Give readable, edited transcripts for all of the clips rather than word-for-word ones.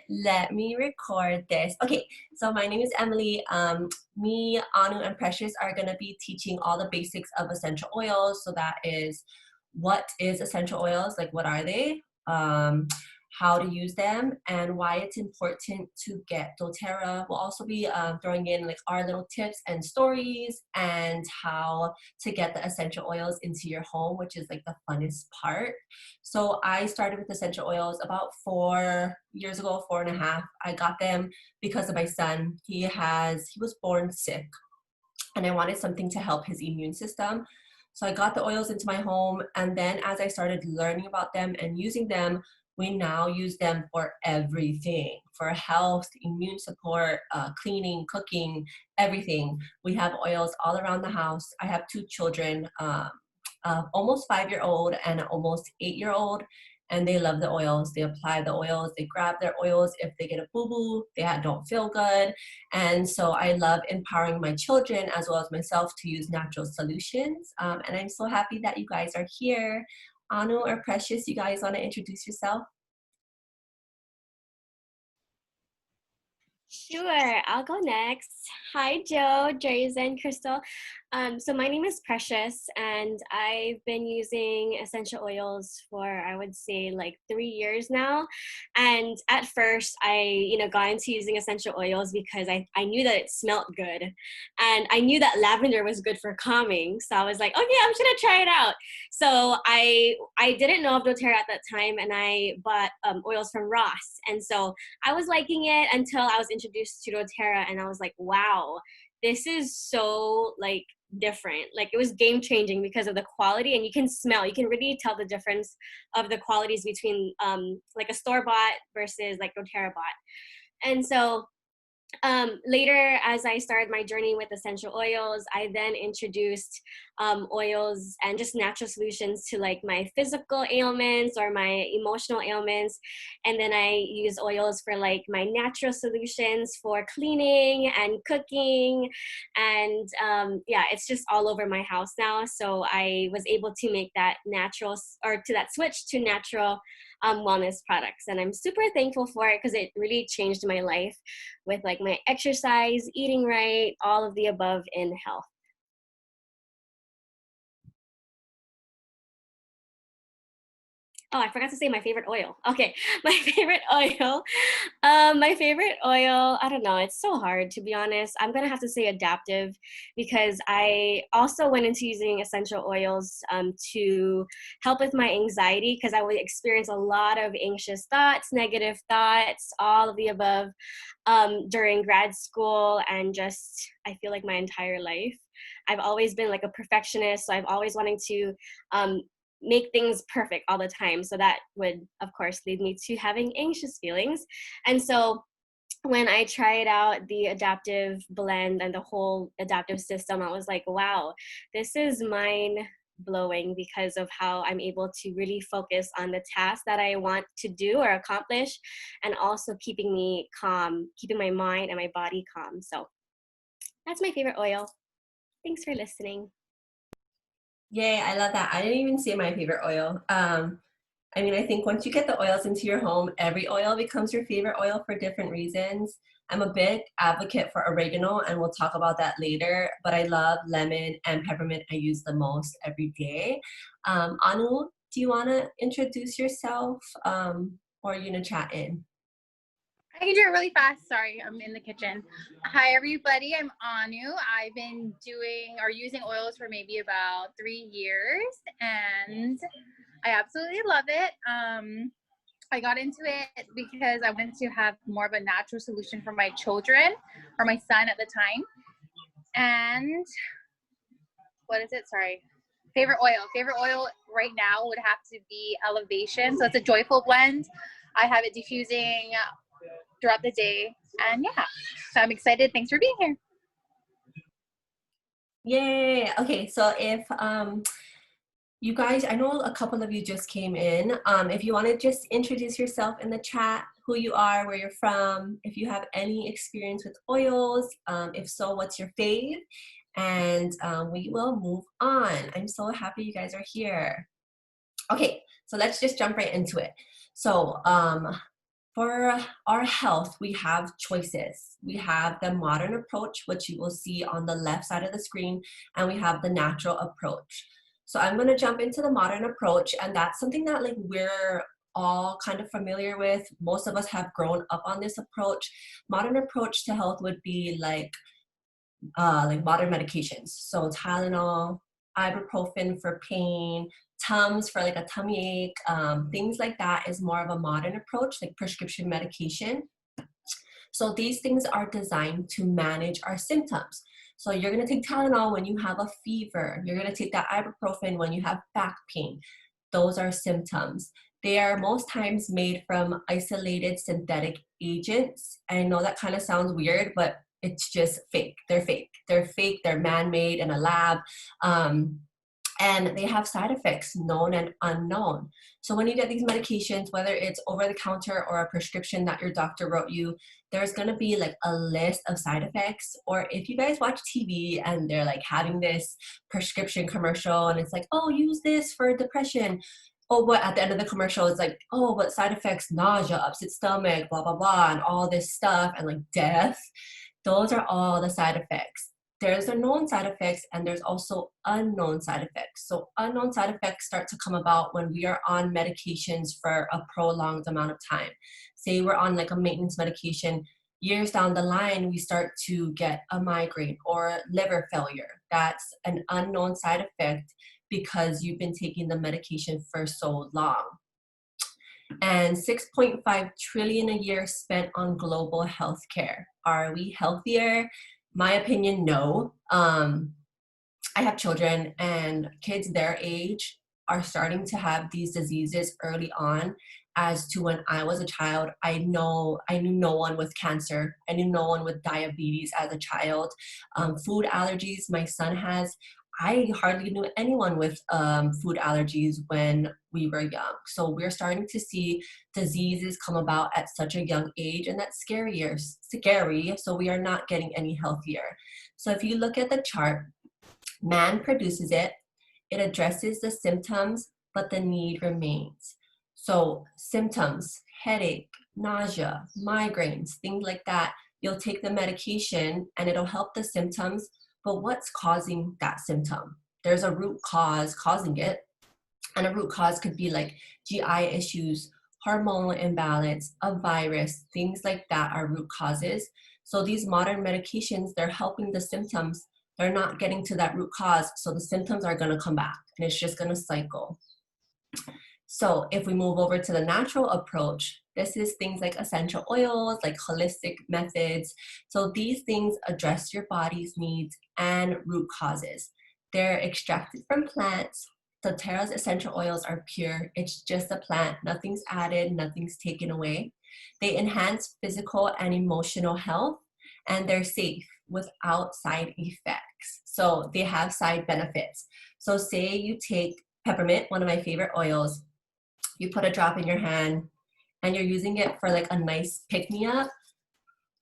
Let me record this. Okay, so my name is Emily. Me, Anu, and Precious are gonna be teaching all the basics of essential oils. So that is, what is essential oils? Like, what are they? How to use them, and why it's important to get doTERRA. We'll also be throwing in like our little tips and stories, and how to get the essential oils into your home, which is like the funnest part. So I started with essential oils about 4 years ago, 4.5. I got them because of my son. He was born sick, and I wanted something to help his immune system. So I got the oils into my home, and then as I started learning about them and using them, we now use them for everything, for health, immune support, cleaning, cooking, everything. We have oils all around the house. I have two children, almost 5-year-old and an almost 8-year-old, and they love the oils. They apply the oils, they grab their oils if they get a boo-boo, don't feel good. And so I love empowering my children as well as myself to use natural solutions. And I'm so happy that you guys are here. Anu or Precious, you guys want to introduce yourself? Sure, I'll go next. Hi, Joe, Jason, and Crystal. So my name is Precious, and I've been using essential oils for, I would say, like 3 years now. And at first, I got into using essential oils because I knew that it smelled good, and I knew that lavender was good for calming. So I was like, okay, I'm just gonna try it out. So I didn't know of doTERRA at that time, and I bought oils from Ross, and so I was liking it until I was introduced to doTERRA, and I was like, wow, this is so like different. Like, it was game changing because of the quality, and you can really tell the difference of the qualities between like a store bought versus like doTERRA bought. And so later, as I started my journey with essential oils, I then introduced oils and just natural solutions to like my physical ailments or my emotional ailments. And then I use oils for like my natural solutions for cleaning and cooking. And yeah, it's just all over my house now. So I was able to make that natural, or to that switch to natural wellness products. And I'm super thankful for it because it really changed my life with like my exercise, eating right, all of the above in health. Oh, I forgot to say my favorite oil. Okay, my favorite oil. My favorite oil, I don't know, it's so hard to be honest. I'm gonna have to say adaptive because I also went into using essential oils to help with my anxiety because I would experience a lot of anxious thoughts, negative thoughts, all of the above during grad school and just, I feel like my entire life. I've always been like a perfectionist, so I've always wanting to um, make things perfect all the time. So that would, of course, lead me to having anxious feelings. And so when I tried out the adaptive blend and the whole adaptive system, I was like, wow, this is mind blowing because of how I'm able to really focus on the task that I want to do or accomplish, and also keeping me calm, keeping my mind and my body calm. So that's my favorite oil. Thanks for listening. Yay, I love that. I didn't even say my favorite oil. I mean, I think once you get the oils into your home, every oil becomes your favorite oil for different reasons. I'm a big advocate for oregano, and we'll talk about that later, but I love lemon and peppermint. I use the most every day. Anu, do you want to introduce yourself, or are you going to chat in? I can do it really fast. Sorry, I'm in the kitchen. Hi, everybody. I'm Anu. I've been doing or using oils for maybe about 3 years, and I absolutely love it. I got into it because I wanted to have more of a natural solution for my children or my son at the time. And what is it? Sorry. Favorite oil. Favorite oil right now would have to be Elevation. So it's a joyful blend. I have it diffusing throughout the day. And yeah, so I'm excited. Thanks for being here. Yay! Okay, so if you guys, I know a couple of you just came in. If you want to just introduce yourself in the chat, who you are, where you're from, if you have any experience with oils, if so, what's your fave? And we will move on. I'm so happy you guys are here. Okay, so let's just jump right into it. So For our health, we have choices. We have the modern approach, which you will see on the left side of the screen, and we have the natural approach. So I'm going to jump into the modern approach, and that's something that like we're all kind of familiar with. Most of us have grown up on this approach. Modern approach to health would be like modern medications. So Tylenol, ibuprofen for pain, Tums for like a tummy ache, things like that is more of a modern approach, like prescription medication. So these things are designed to manage our symptoms. So you're gonna take Tylenol when you have a fever. You're gonna take that ibuprofen when you have back pain. Those are symptoms. They are most times made from isolated synthetic agents. I know that kind of sounds weird, but it's just fake. They're fake. They're fake. They're man-made in a lab. And they have side effects, known and unknown. So when you get these medications, whether it's over the counter or a prescription that your doctor wrote you, there's gonna be like a list of side effects. Or if you guys watch TV and they're like having this prescription commercial and it's like, oh, use this for depression. Oh, but at the end of the commercial, it's like, oh, but side effects, nausea, upset stomach, blah, blah, blah, and all this stuff, and like death. Those are all the side effects. There's a known side effects and there's also unknown side effects. So unknown side effects start to come about when we are on medications for a prolonged amount of time. Say we're on like a maintenance medication, years down the line, we start to get a migraine or liver failure. That's an unknown side effect because you've been taking the medication for so long. And 6.5 trillion a year spent on global healthcare. Are we healthier? My opinion, no. I have children and kids their age are starting to have these diseases early on. As to when I was a child, I knew no one with cancer. I knew no one with diabetes as a child. Food allergies, my son has. I hardly knew anyone with food allergies when we were young. So we're starting to see diseases come about at such a young age, and that's scary. So we are not getting any healthier. So if you look at the chart, man produces it. It addresses the symptoms, but the need remains. So symptoms, headache, nausea, migraines, things like that. You'll take the medication and it'll help the symptoms, but what's causing that symptom? There's a root cause causing it. And a root cause could be like GI issues, hormonal imbalance, a virus, things like that are root causes. So these modern medications, they're helping the symptoms. They're not getting to that root cause. So the symptoms are gonna come back and it's just gonna cycle. So if we move over to the natural approach, this is things like essential oils, like holistic methods. So these things address your body's needs and root causes. They're extracted from plants. doTERRA's essential oils are pure. It's just a plant. Nothing's added, nothing's taken away. They enhance physical and emotional health, and they're safe without side effects. So they have side benefits. So say you take peppermint, one of my favorite oils, you put a drop in your hand and you're using it for like a nice pick-me-up.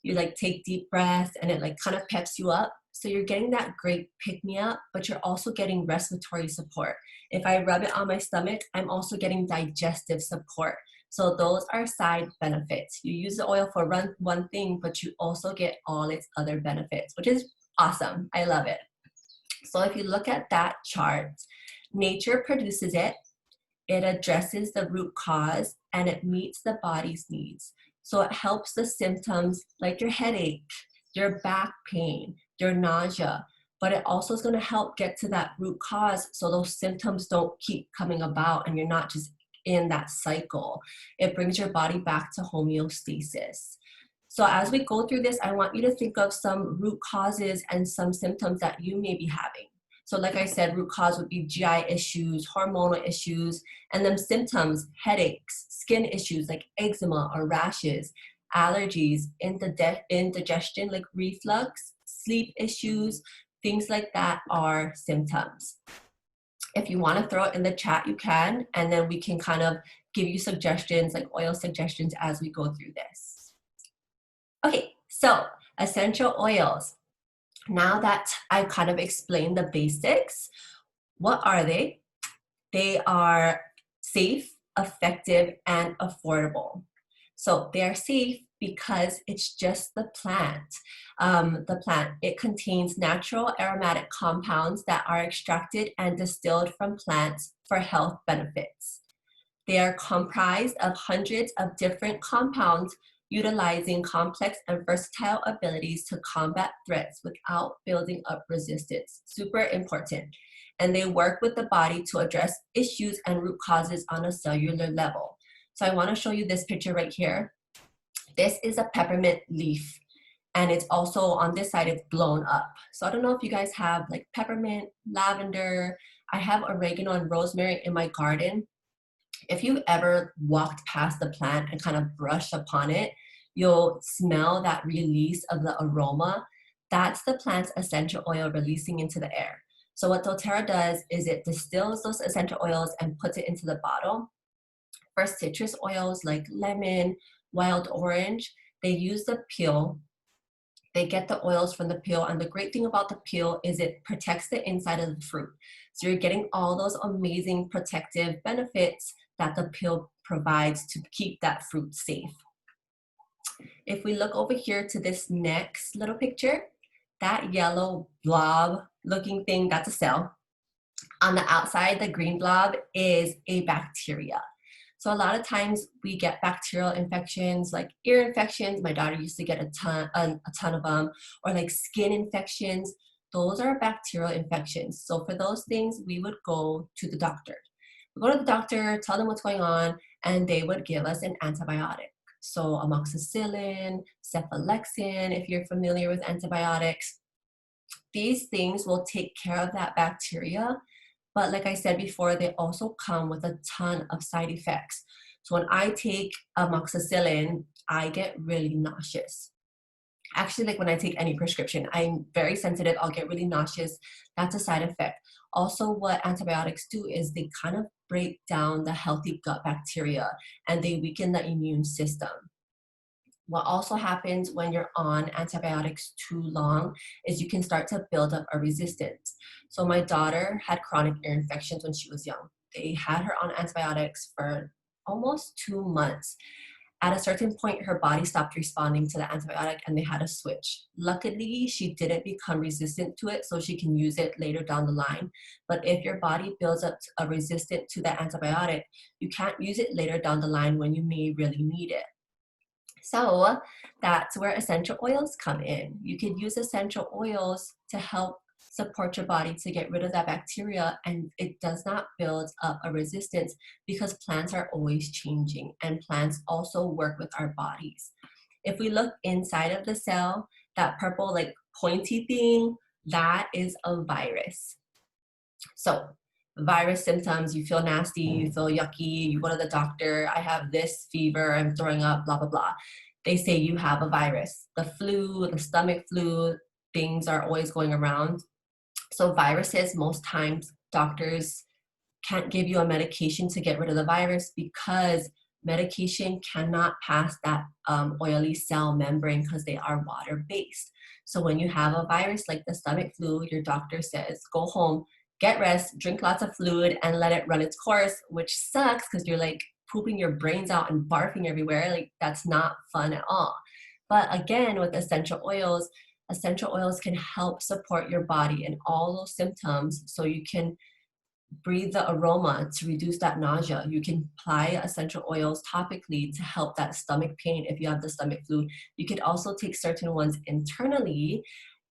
You like take deep breaths and it like kind of peps you up. So you're getting that great pick-me-up, but you're also getting respiratory support. If I rub it on my stomach, I'm also getting digestive support. So those are side benefits. You use the oil for one thing, but you also get all its other benefits, which is awesome. I love it. So if you look at that chart, nature produces it. It addresses the root cause and it meets the body's needs. So it helps the symptoms like your headache, your back pain, your nausea, but it also is going to help get to that root cause so those symptoms don't keep coming about and you're not just in that cycle. It brings your body back to homeostasis. So as we go through this, I want you to think of some root causes and some symptoms that you may be having. So like I said, root cause would be GI issues, hormonal issues, and then symptoms, headaches, skin issues like eczema or rashes, allergies, indigestion like reflux, sleep issues, things like that are symptoms. If you want to throw it in the chat, you can, and then we can kind of give you suggestions, like oil suggestions as we go through this. Okay, so essential oils. Now that I've kind of explained the basics, what are they? They are safe, effective, and affordable. So they are safe because it's just the plant. It contains natural aromatic compounds that are extracted and distilled from plants for health benefits. They are comprised of hundreds of different compounds utilizing complex and versatile abilities to combat threats without building up resistance. Super important. And they work with the body to address issues and root causes on a cellular level. So I want to show you this picture right here. This is a peppermint leaf, and it's also on this side, it's blown up. So I don't know if you guys have like peppermint, lavender. I have oregano and rosemary in my garden. If you ever walked past the plant and kind of brushed upon it, you'll smell that release of the aroma. That's the plant's essential oil releasing into the air. So what doTERRA does is it distills those essential oils and puts it into the bottle. For citrus oils like lemon, wild orange, they use the peel. They get the oils from the peel, and the great thing about the peel is it protects the inside of the fruit. So you're getting all those amazing protective benefits that the peel provides to keep that fruit safe. If we look over here to this next little picture, that yellow blob looking thing, that's a cell. On the outside, the green blob is a bacteria. So a lot of times we get bacterial infections like ear infections. My daughter used to get a ton of them, or like skin infections. Those are bacterial infections. So for those things, we would go to the doctor. We go to the doctor, tell them what's going on, and they would give us an antibiotic. So amoxicillin, cephalexin, if you're familiar with antibiotics. These things will take care of that bacteria. But like I said before, they also come with a ton of side effects. So when I take amoxicillin, I get really nauseous. Actually, like when I take any prescription, I'm very sensitive. I'll get really nauseous. That's a side effect. Also, what antibiotics do is they kind of break down the healthy gut bacteria and they weaken the immune system. What also happens when you're on antibiotics too long is you can start to build up a resistance. So my daughter had chronic ear infections when she was young. They had her on antibiotics for almost 2 months. At a certain point, her body stopped responding to the antibiotic and they had to switch. Luckily, she didn't become resistant to it, so she can use it later down the line. But if your body builds up a resistance to that antibiotic, you can't use it later down the line when you may really need it. So that's where essential oils come in. You can use essential oils to help support your body to get rid of that bacteria, and it does not build up a resistance because plants are always changing and plants also work with our bodies. If we look inside of the cell, that purple like pointy thing, that is a virus. So virus symptoms, you feel nasty, you feel yucky, you go to the doctor, I have this fever, I'm throwing up, blah, blah, blah. They say you have a virus. The flu, the stomach flu, things are always going around. So viruses, most times doctors can't give you a medication to get rid of the virus because medication cannot pass that oily cell membrane because they are water-based. So when you have a virus like the stomach flu, your doctor says, go home, get rest, drink lots of fluid, and let it run its course, which sucks because you're like pooping your brains out and barfing everywhere. Like that's not fun at all. But again, with essential oils can help support your body in all those symptoms so you can breathe the aroma to reduce that nausea. You can apply essential oils topically to help that stomach pain if you have the stomach flu. You could also take certain ones internally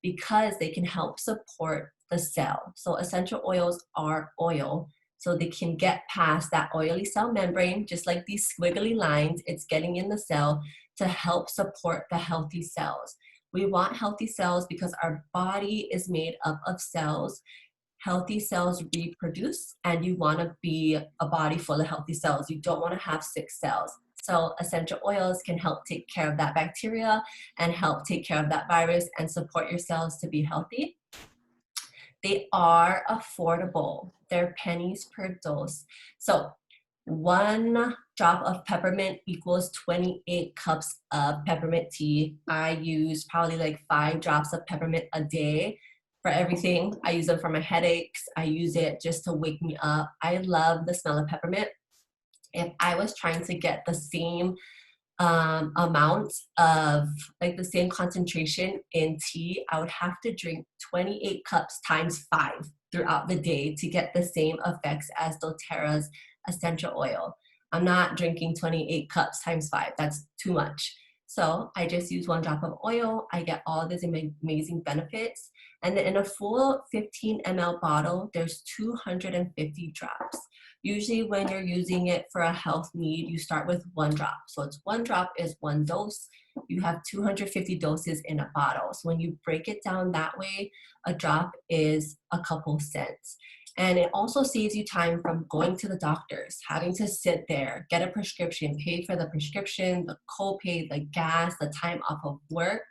because they can help support the cell. So essential oils are oil, so they can get past that oily cell membrane, just like these squiggly lines, it's getting in the cell to help support the healthy cells. We want healthy cells because our body is made up of cells. Healthy cells reproduce, and you want to be a body full of healthy cells. You don't want to have sick cells. So essential oils can help take care of that bacteria and help take care of that virus and support your cells to be healthy. They are affordable. They're pennies per dose. So 1 drop of peppermint equals 28 cups of peppermint tea. I use probably like 5 drops of peppermint a day for everything. I use them for my headaches. I use it just to wake me up. I love the smell of peppermint. If I was trying to get the same amount of like the same concentration in tea, I would have to drink 28 cups times 5 throughout the day to get the same effects as doTERRA's essential oil. I'm not drinking 28 cups times 5. That's too much. So I just use 1 drop of oil. I get all these amazing benefits. And then in a full 15 ml bottle, there's 250 drops. Usually when you're using it for a health need, you start with 1 drop. So it's 1 drop is 1 dose. You have 250 doses in a bottle. So when you break it down that way, a drop is a couple cents. And it also saves you time from going to the doctors, having to sit there, get a prescription, pay for the prescription, the copay, the gas, the time off of work,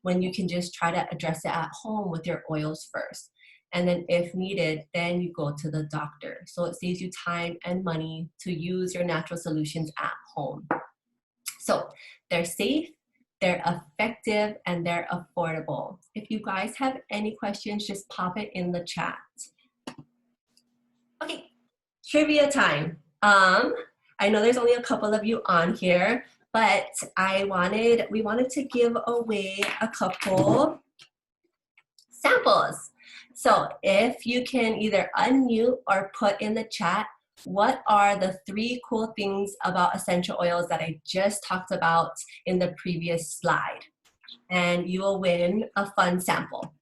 when you can just try to address it at home with your oils first. And then if needed, then you go to the doctor. So it saves you time and money to use your natural solutions at home. So they're safe, they're effective, and they're affordable. If you guys have any questions, just pop it in the chat. Okay, trivia time. I know there's only a couple of you on here, but we wanted to give away a couple samples. So if you can either unmute or put in the chat, what are the 3 cool things about essential oils that I just talked about in the previous slide? And you will win a fun sample.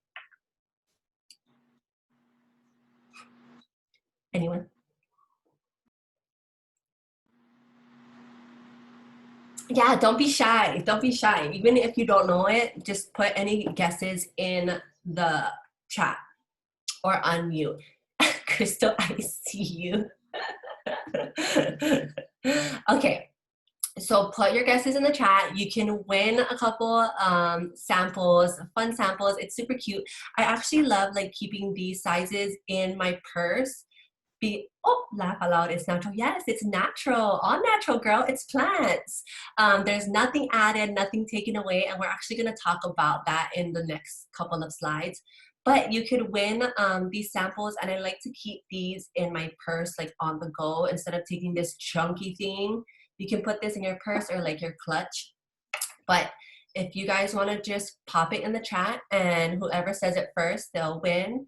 Anyone? Yeah, don't be shy. Don't be shy. Even if you don't know it, just put any guesses in the chat or unmute. Crystal, I see you. Okay, so put your guesses in the chat. You can win a couple samples, fun samples. It's super cute. I actually love like keeping these sizes in my purse. Laugh aloud, it's natural. Yes, it's natural. All natural, girl. It's plants. There's nothing added, nothing taken away, and we're actually going to talk about that in the next couple of slides. But you could win these samples, and I like to keep these in my purse, like on the go, instead of taking this chunky thing. You can put this in your purse or like your clutch. But if you guys want to just pop it in the chat, and whoever says it first, they'll win.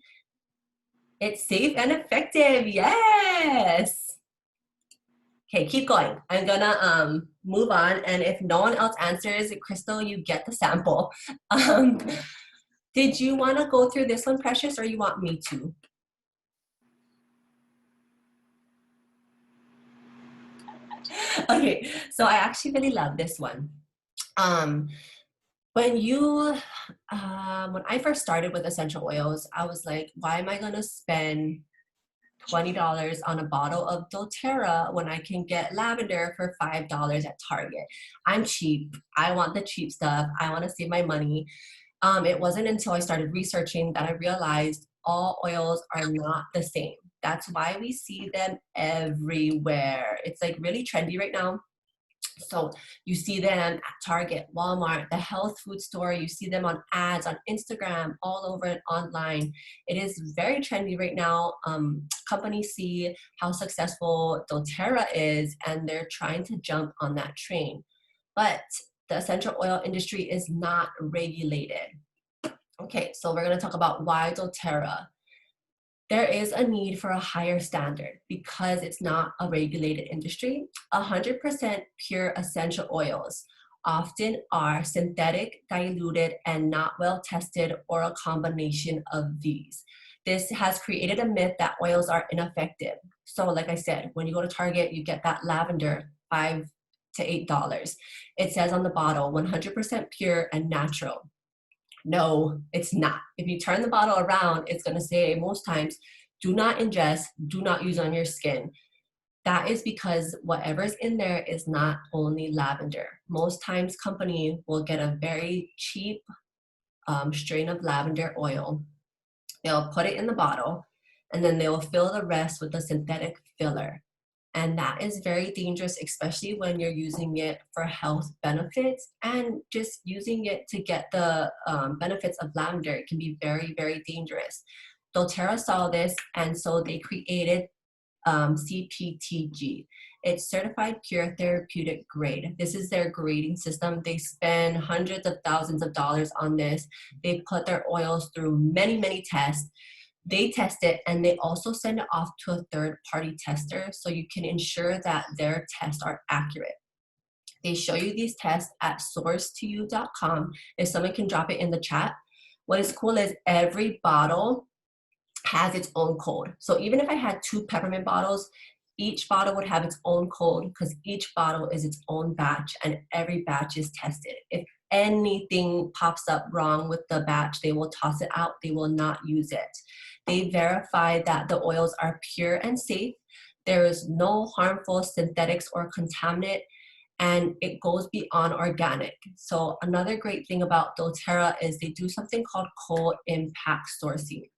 It's safe and effective, yes. Okay, keep going. I'm gonna move on, and if no one else answers, Crystal, you get the sample. Did you wanna go through this one, Precious, or you want me to? Okay, so I actually really love this one. When I first started with essential oils, I was like, why am I gonna spend $20 on a bottle of doTERRA when I can get lavender for $5 at Target? I'm cheap. I want the cheap stuff. I want to save my money. It wasn't until I started researching that I realized all oils are not the same. That's why we see them everywhere. It's like really trendy right now. So you see them at Target, Walmart, the health food store. You see them on ads on Instagram, all over and online. It is very trendy right now. Companies see how successful doTERRA is, and they're trying to jump on that train. But the essential oil industry is not regulated. Okay, so we're going to talk about why doTERRA. There is a need for a higher standard because it's not a regulated industry. 100% pure essential oils often are synthetic, diluted, and not well tested, or a combination of these. This has created a myth that oils are ineffective. So like I said, when you go to Target, you get that lavender, $5 to $8. It says on the bottle, 100% pure and natural. No, it's not. If you turn the bottle around, it's going to say most times, do not ingest, do not use on your skin. That is because whatever's in there is not only lavender. Most times company will get a very cheap strain of lavender oil. They'll put it in the bottle, and then they'll fill the rest with a synthetic filler. And that is very dangerous, especially when you're using it for health benefits and just using it to get the benefits of lavender. It can be very, very dangerous. doTERRA saw this, and so they created CPTG. It's certified pure therapeutic grade. This is their grading system. They spend hundreds of thousands of dollars on this. They put their oils through many, many tests. They test it and they also send it off to a third-party tester so you can ensure that their tests are accurate. They show you these tests at sourcetoyou.com. If someone can drop it in the chat. What is cool is every bottle has its own code. So even if I had 2 peppermint bottles, each bottle would have its own code because each bottle is its own batch and every batch is tested. If anything pops up wrong with the batch, they will toss it out. They will not use it. They verify that the oils are pure and safe. There is no harmful synthetics or contaminant, and it goes beyond organic. So another great thing about doTERRA is they do something called co-impact sourcing.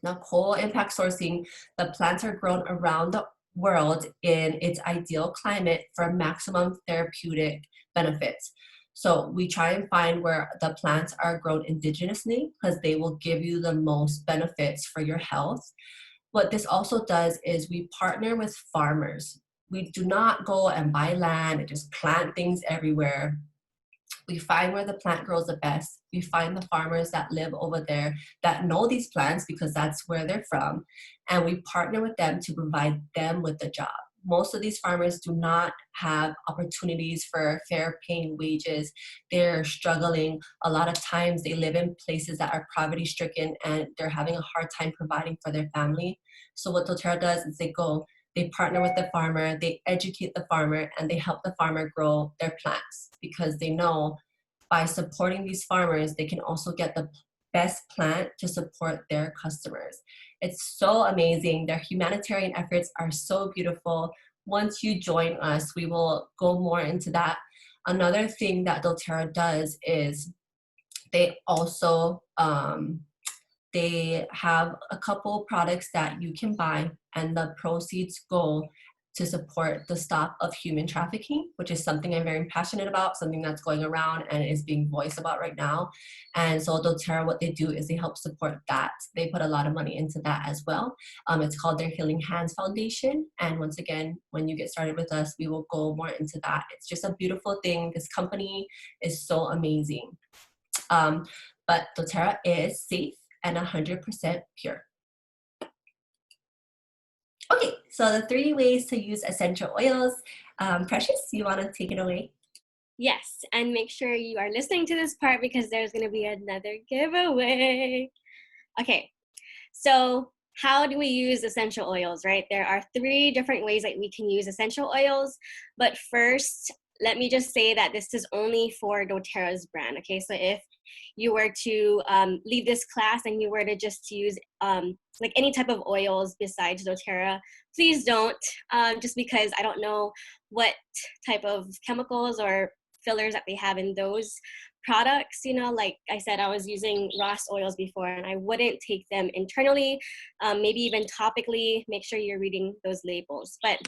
Now, co-impact sourcing, the plants are grown around the world in its ideal climate for maximum therapeutic benefits. So we try and find where the plants are grown indigenously because they will give you the most benefits for your health. What this also does is we partner with farmers. We do not go and buy land and just plant things everywhere. We find where the plant grows the best. We find the farmers that live over there that know these plants because that's where they're from. And we partner with them to provide them with the job. Most of these farmers do not have opportunities for fair paying wages. They're struggling. A lot of times they live in places that are poverty stricken and they're having a hard time providing for their family. So what doTERRA does is they partner with the farmer, they educate the farmer, and they help the farmer grow their plants because they know by supporting these farmers, they can also get the best plant to support their customers. It's so amazing. Their humanitarian efforts are so beautiful. Once you join us, we will go more into that. Another thing that doTERRA does is they also they have a couple products that you can buy and the proceeds go to support the stop of human trafficking, which is something I'm very passionate about, something that's going around and is being voiced about right now. And so doTERRA, what they do is they help support that. They put a lot of money into that as well. It's called their Healing Hands Foundation. And once again, when you get started with us, we will go more into that. It's just a beautiful thing. This company is so amazing. But doTERRA is safe and 100% pure. Okay, so the 3 ways to use essential oils. Precious, you want to take it away? Yes, and make sure you are listening to this part because there's going to be another giveaway. Okay, so how do we use essential oils, right? There are 3 different ways that we can use essential oils, but first, let me just say that this is only for doTERRA's brand, okay? So if you were to leave this class and you were to just use like any type of oils besides doTERRA, please don't, just because I don't know what type of chemicals or fillers that they have in those products. You know, like I said, I was using Ross oils before and I wouldn't take them internally, maybe even topically. Make sure you're reading those labels. But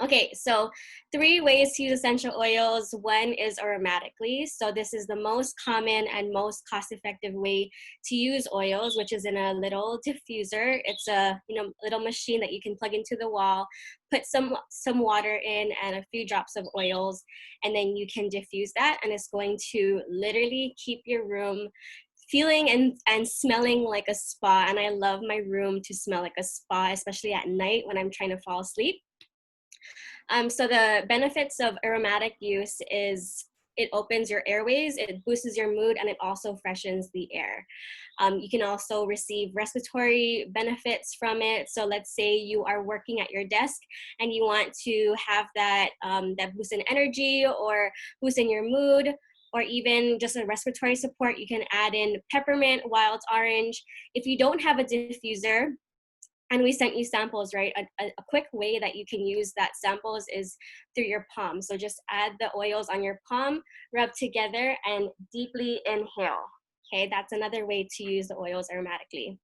okay, so 3 ways to use essential oils. One is aromatically. So this is the most common and most cost-effective way to use oils, which is in a little diffuser. It's a little machine that you can plug into the wall, put some water in and a few drops of oils, and then you can diffuse that, and it's going to literally keep your room feeling and smelling like a spa. And I love my room to smell like a spa, especially at night when I'm trying to fall asleep. So the benefits of aromatic use is it opens your airways, it boosts your mood, and it also freshens the air. You can also receive respiratory benefits from it. So let's say you are working at your desk and you want to have that boost in energy or boost in your mood, or even just a respiratory support. You can add in peppermint, wild orange. If you don't have a diffuser, and we sent you samples, right? A quick way that you can use that samples is through your palm. So just add the oils on your palm, rub together, and deeply inhale. Okay, that's another way to use the oils aromatically.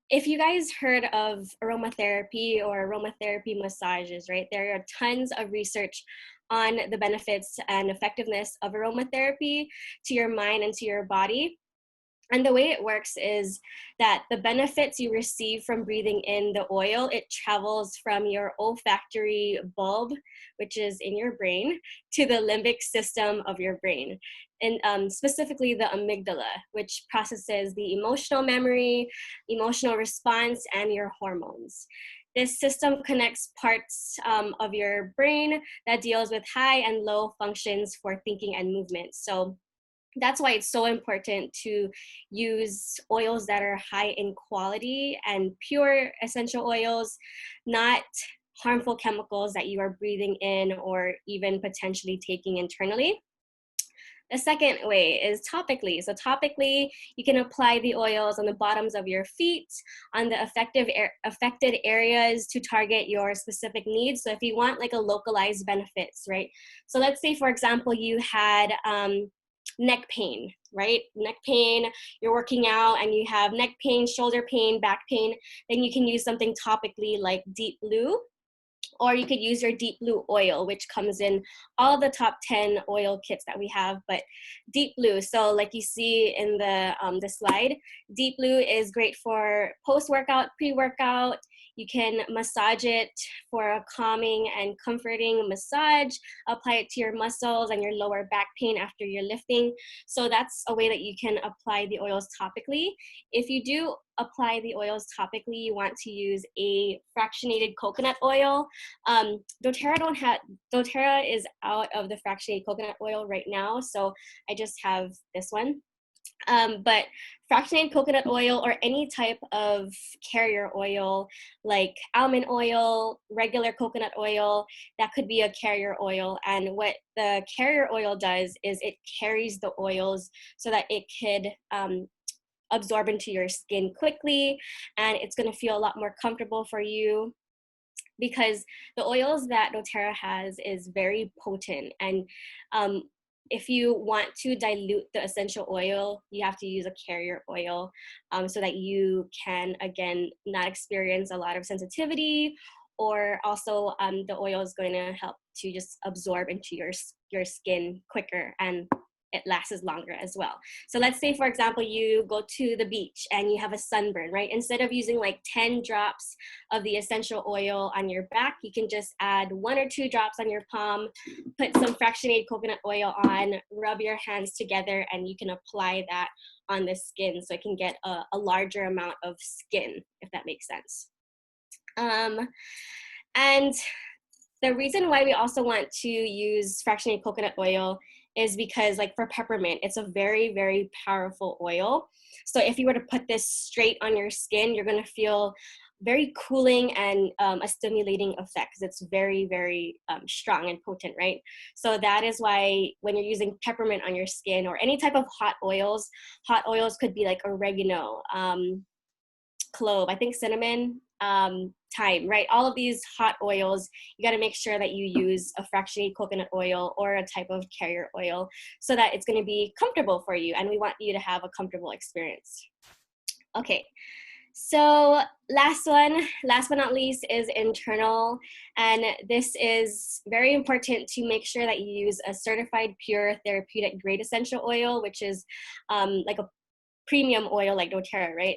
If you guys heard of aromatherapy or aromatherapy massages, right? There are tons of research on the benefits and effectiveness of aromatherapy to your mind and to your body. And the way it works is that the benefits you receive from breathing in the oil, it travels from your olfactory bulb, which is in your brain, to the limbic system of your brain. And specifically the amygdala, which processes the emotional memory, emotional response, and your hormones. This system connects parts of your brain that deals with high and low functions for thinking and movement. So that's why it's so important to use oils that are high in quality and pure essential oils, not harmful chemicals that you are breathing in or even potentially taking internally. The second way is topically. So topically, you can apply the oils on the bottoms of your feet, on the affected areas to target your specific needs. So if you want like a localized benefits, right? So let's say, for example, you had neck pain, right? Neck pain, you're working out and you have neck pain, shoulder pain, back pain, then you can use something topically like Deep Blue, or you could use your Deep Blue oil, which comes in all the top 10 oil kits that we have. But Deep Blue, so like you see in the slide, Deep Blue is great for post-workout, pre-workout. You can massage it for a calming and comforting massage, apply it to your muscles and your lower back pain after you're lifting. So that's a way that you can apply the oils topically. If you do apply the oils topically, you want to use a fractionated coconut oil. doTERRA is out of the fractionated coconut oil right now, so I just have this one. But fractionated coconut oil or any type of carrier oil like almond oil, regular coconut oil, that could be a carrier oil. And what the carrier oil does is it carries the oils so that it could absorb into your skin quickly, and it's going to feel a lot more comfortable for you, because the oils that doTERRA has is very potent. And if you want to dilute the essential oil, you have to use a carrier oil so that you can, again, not experience a lot of sensitivity, or also the oil is going to help to just absorb into your skin quicker, and it lasts longer as well. So let's say, for example, you go to the beach and you have a sunburn, right? Instead of using like 10 drops of the essential oil on your back, you can just add 1 or 2 drops on your palm, put some fractionated coconut oil on, rub your hands together, and you can apply that on the skin so it can get a larger amount of skin, if that makes sense. And the reason why we also want to use fractionated coconut oil is because, like for peppermint, it's a very, very powerful oil. So if you were to put this straight on your skin, you're going to feel very cooling and a stimulating effect, because it's very, very strong and potent, right? So that is why when you're using peppermint on your skin, or any type of hot oils could be like oregano, clove, I think cinnamon, thyme, right? All of these hot oils, you got to make sure that you use a fractionated coconut oil or a type of carrier oil so that it's going to be comfortable for you, and we want you to have a comfortable experience. Okay, so last but not least, is internal. And this is very important to make sure that you use a certified pure therapeutic grade essential oil, which is like a premium oil like doTERRA, right?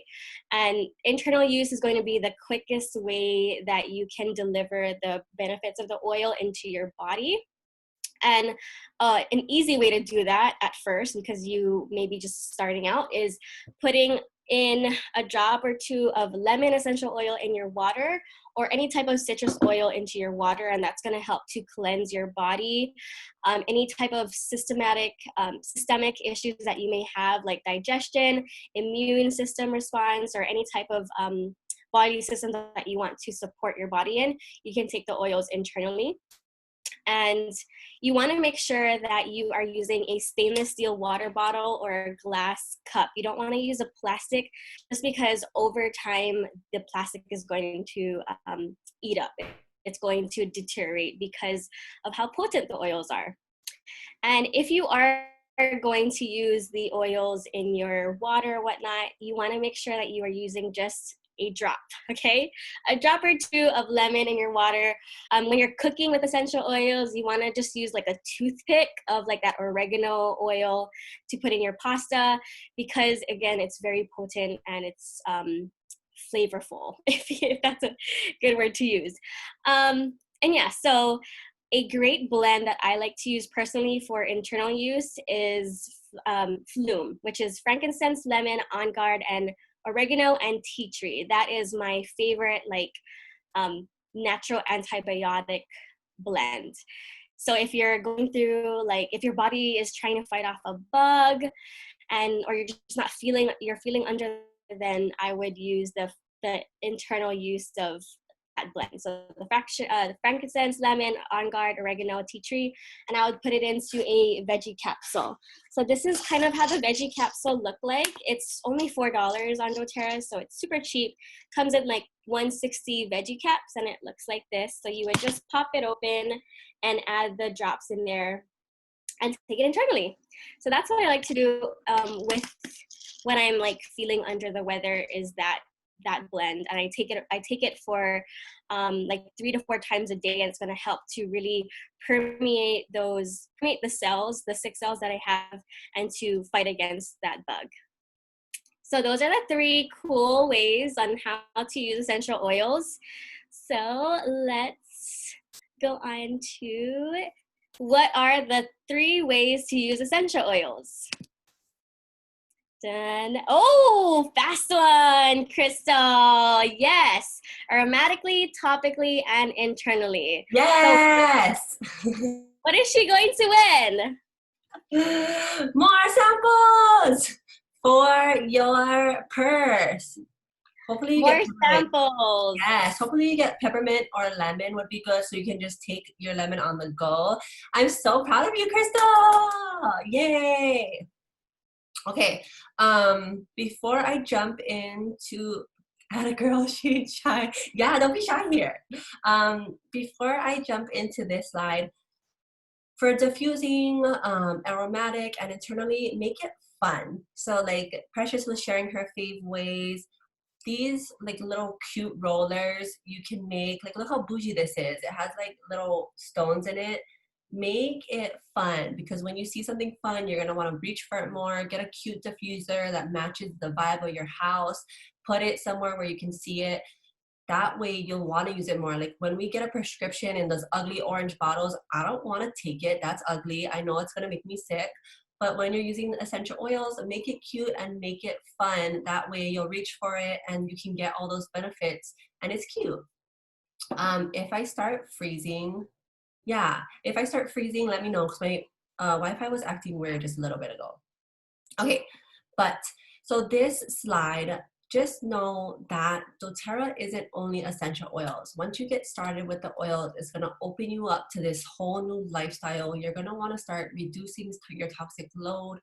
And internal use is going to be the quickest way that you can deliver the benefits of the oil into your body. And an easy way to do that at first, because you may be just starting out, is putting in a drop or 2 of lemon essential oil in your water, or any type of citrus oil into your water, and that's going to help to cleanse your body. Any type of systemic issues that you may have, like digestion, immune system response, or any type of body system that you want to support your body in, you can take the oils internally. And you want to make sure that you are using a stainless steel water bottle or a glass cup. You don't want to use a plastic, just because over time the plastic is going to eat up. It's going to deteriorate because of how potent the oils are. And if you are going to use the oils in your water or whatnot, you want to make sure that you are using just a drop, okay? A drop or two of lemon in your water. When you're cooking with essential oils, you wanna just use like a toothpick of like that oregano oil to put in your pasta because again, it's very potent and it's flavorful, if that's a good word to use. And yeah, so a great blend that I like to use personally for internal use is Flume, which is frankincense, lemon, on guard, and oregano and tea tree. That is my favorite like natural antibiotic blend. So if you're going through like if your body is trying to fight off a bug and or you're just not feeling you're feeling under, then I would use the internal use of that blend. So the frankincense, lemon, on guard, oregano, tea tree, and I would put it into a veggie capsule. So this is kind of how the veggie capsule look like. It's only $4 on doTERRA, so it's super cheap. Comes in like 160 veggie caps, and it looks like this. So you would just pop it open and add the drops in there and take it internally. So that's what I like to do with when I'm like feeling under the weather is that blend, and I take it for like 3 to 4 times a day, and it's going to help to really permeate the 6 cells that I have and to fight against that bug. So those are the 3 cool ways on how to use essential oils. So let's go on to what are the 3 ways to use essential oils. Done. Oh, fast one, Crystal. Yes. Aromatically, topically, and internally. Yes! So, what is she going to win? More samples for your purse. Hopefully you More get samples. Yes, hopefully you get peppermint or lemon would be good so you can just take your lemon on the go. I'm so proud of you, Crystal! Yay! Okay, before I jump into a girl, she's shy. Yeah, don't be shy here. Before I jump into this slide, for diffusing, aromatic, and internally, make it fun. So like Precious was sharing her fave ways. These like little cute rollers you can make, like look how bougie this is. It has like little stones in it. Make it fun because when you see something fun, you're gonna wanna reach for it more. Get a cute diffuser that matches the vibe of your house. Put it somewhere where you can see it. That way you'll wanna use it more. Like when we get a prescription in those ugly orange bottles, I don't wanna take it, that's ugly. I know it's gonna make me sick. But when you're using essential oils, make it cute and make it fun. That way you'll reach for it and you can get all those benefits and it's cute. If I start freezing, let me know because my Wi-Fi was acting weird just a little bit ago. Okay, but so this slide, just know that doTERRA isn't only essential oils. Once you get started with the oils, it's gonna open you up to this whole new lifestyle. You're gonna wanna start reducing your toxic load,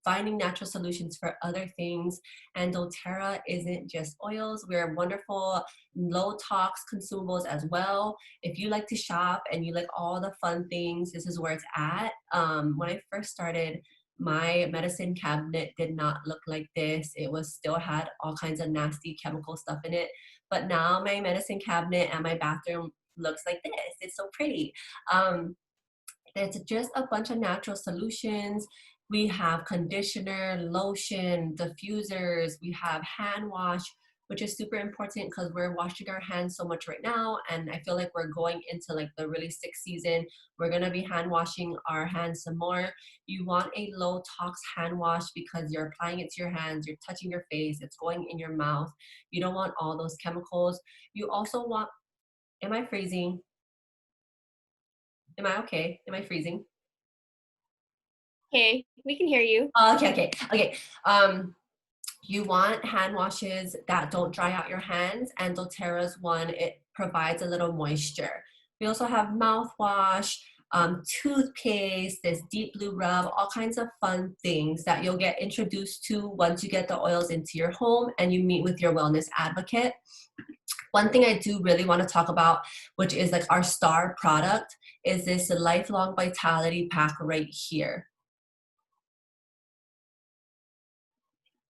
finding natural solutions for other things. And doTERRA isn't just oils. We're wonderful low tox consumables as well. If you like to shop and you like all the fun things, this is where it's at. When I first started, my medicine cabinet did not look like this. It was still had all kinds of nasty chemical stuff in it. But now my medicine cabinet and my bathroom looks like this. It's so pretty. It's just a bunch of natural solutions. We have conditioner, lotion, diffusers, we have hand wash, which is super important because we're washing our hands so much right now. And I feel like we're going into like the really sick season. We're gonna be hand washing our hands some more. You want a low tox hand wash because you're applying it to your hands, you're touching your face, it's going in your mouth. You don't want all those chemicals. You also want, am I freezing? Am I okay? Am I freezing? Okay, we can hear you. Okay. You want hand washes that don't dry out your hands, and doTERRA's one, it provides a little moisture. We also have mouthwash, toothpaste, this deep blue rub, all kinds of fun things that you'll get introduced to once you get the oils into your home and you meet with your wellness advocate. One thing I do really want to talk about, which is like our star product, is this Lifelong Vitality Pack right here.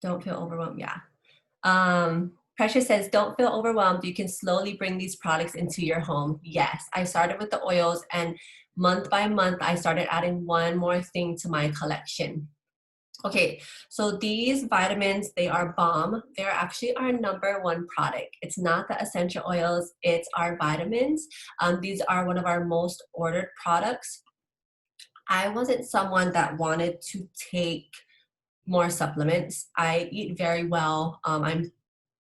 Don't feel overwhelmed, yeah. Precious says, don't feel overwhelmed. You can slowly bring these products into your home. Yes, I started with the oils, and month by month, I started adding one more thing to my collection. Okay, so these vitamins, they are bomb. They're actually our #1 product. It's not the essential oils, it's our vitamins. These are one of our most ordered products. I wasn't someone that wanted to take more supplements. I eat very well. I'm